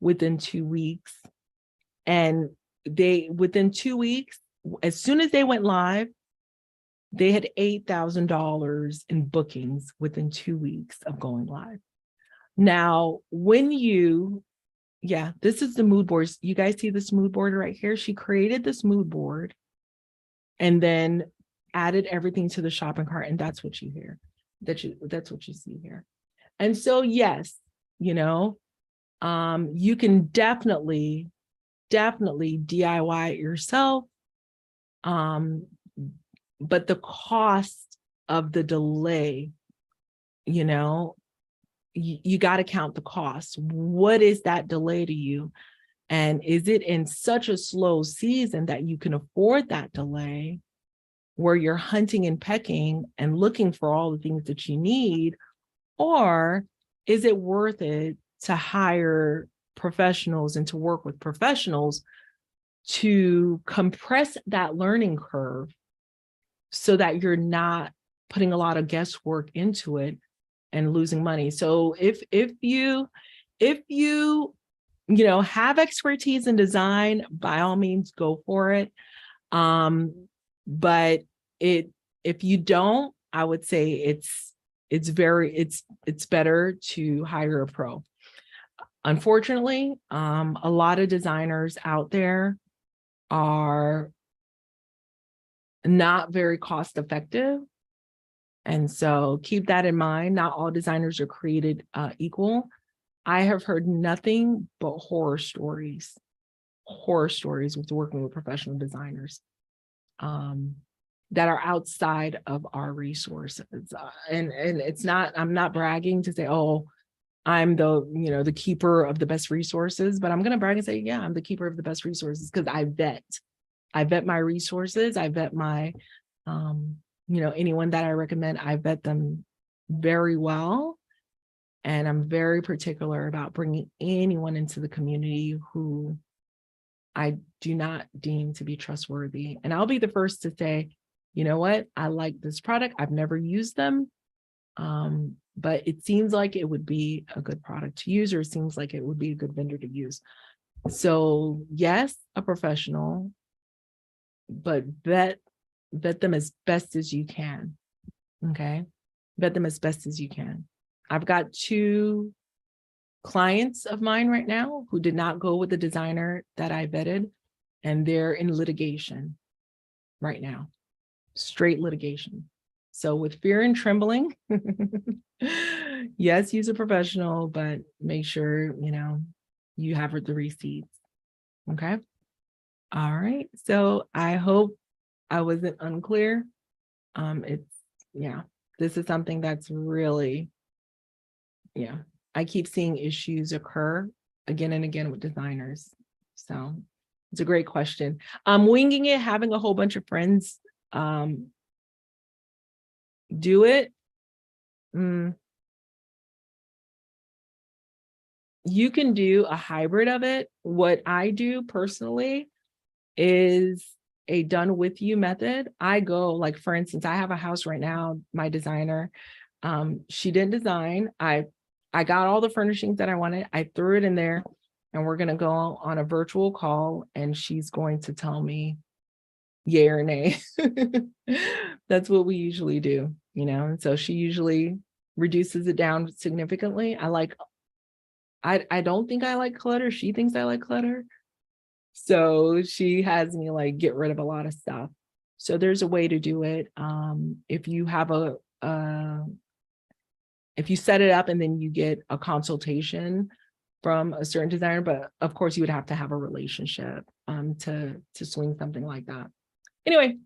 within 2 weeks. And within 2 weeks, as soon as they went live, they had $8,000 in bookings within 2 weeks of going live. Now, this is the mood boards. You guys see this mood board right here? She created this mood board and then added everything to the shopping cart. And that's what you hear. That's what you see here. And so, yes, you know, You can definitely DIY it yourself. But the cost of the delay, you know, you got to count the cost. What is that delay to you? And is it in such a slow season that you can afford that delay, where you're hunting and pecking and looking for all the things that you need? Or is it worth it to hire professionals and to work with professionals to compress that learning curve so that you're not putting a lot of guesswork into it and losing money? So if you have expertise in design, by all means, go for it. But if you don't, I would say it's better to hire a pro. Unfortunately, a lot of designers out there are not very cost effective. And so keep that in mind. Not all designers are created equal. I have heard nothing but horror stories with working with professional designers that are outside of our resources. And it's not, I'm not bragging to say, oh, I'm the keeper of the best resources, but I'm going to brag and say, yeah, I'm the keeper of the best resources because I vet my resources. I vet my, anyone that I recommend, I vet them very well. And I'm very particular about bringing anyone into the community who I do not deem to be trustworthy. And I'll be the first to say, you know what, I like this product. I've never used them, but it seems like it would be a good product to use, or it seems like it would be a good vendor to use. So yes, a professional, but vet them as best as you can. Okay. Vet them as best as you can. I've got 2 clients of mine right now who did not go with the designer that I vetted, and they're in litigation right now, straight litigation. So with fear and trembling, yes, use a professional, but make sure, you have the receipts. Okay. All right. So I hope I wasn't unclear. This is something that's really, I keep seeing issues occur again and again with designers. So it's a great question. Winging it, having a whole bunch of friends do it. You can do a hybrid of it. What I do personally is a done with you method. I go, like, for instance, I have a house right now, my designer, she didn't design. I got all the furnishings that I wanted. I threw it in there, and we're going to go on a virtual call, and she's going to tell me yay or nay. That's what we usually do, and so she usually reduces it down significantly. I don't think I like clutter. She thinks I like clutter. So she has me like get rid of a lot of stuff. So there's a way to do it. If you have if you set it up and then you get a consultation from a certain designer, but of course you would have to have a relationship to swing something like that. Anyway,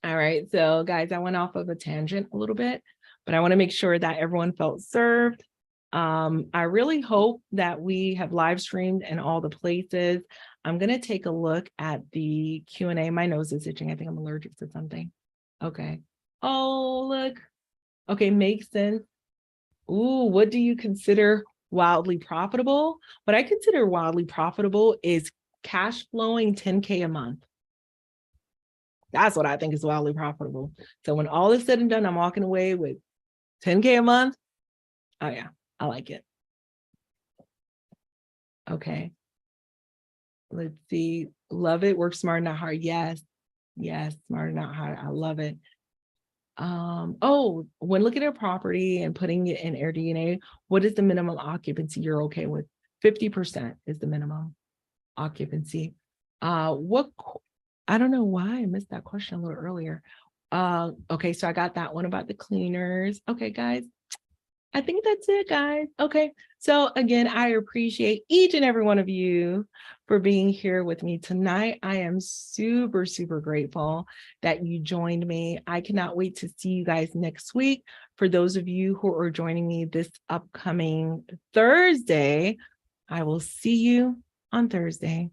all right. So guys, I went off of a tangent a little bit, but I want to make sure that everyone felt served. I really hope that we have live streamed in all the places. I'm going to take a look at the Q&A. My nose is itching. I think I'm allergic to something. Okay. Oh, look. Okay, makes sense. Ooh, what do you consider wildly profitable? What I consider wildly profitable is cash flowing 10K a month. That's what I think is wildly profitable. So when all is said and done, I'm walking away with 10K a month. Oh yeah, I like it. Okay. Let's see. Love it. Work smart, not hard. Yes. Yes. Smart, not hard. I love it. Oh, when looking at property and putting it in AirDNA, what is the minimum occupancy you're okay with? 50% is the minimum occupancy. I don't know why I missed that question a little earlier. Okay, so I got that one about the cleaners. Okay, guys, I think that's it, guys. Okay. So again, I appreciate each and every one of you for being here with me tonight. I am super, super grateful that you joined me. I cannot wait to see you guys next week. For those of you who are joining me this upcoming Thursday, I will see you on Thursday.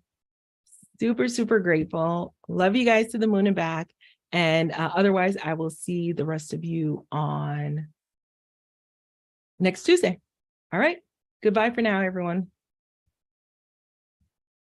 Super, super grateful. Love you guys to the moon and back. And otherwise, I will see the rest of you on next Tuesday. All right. Goodbye for now, everyone.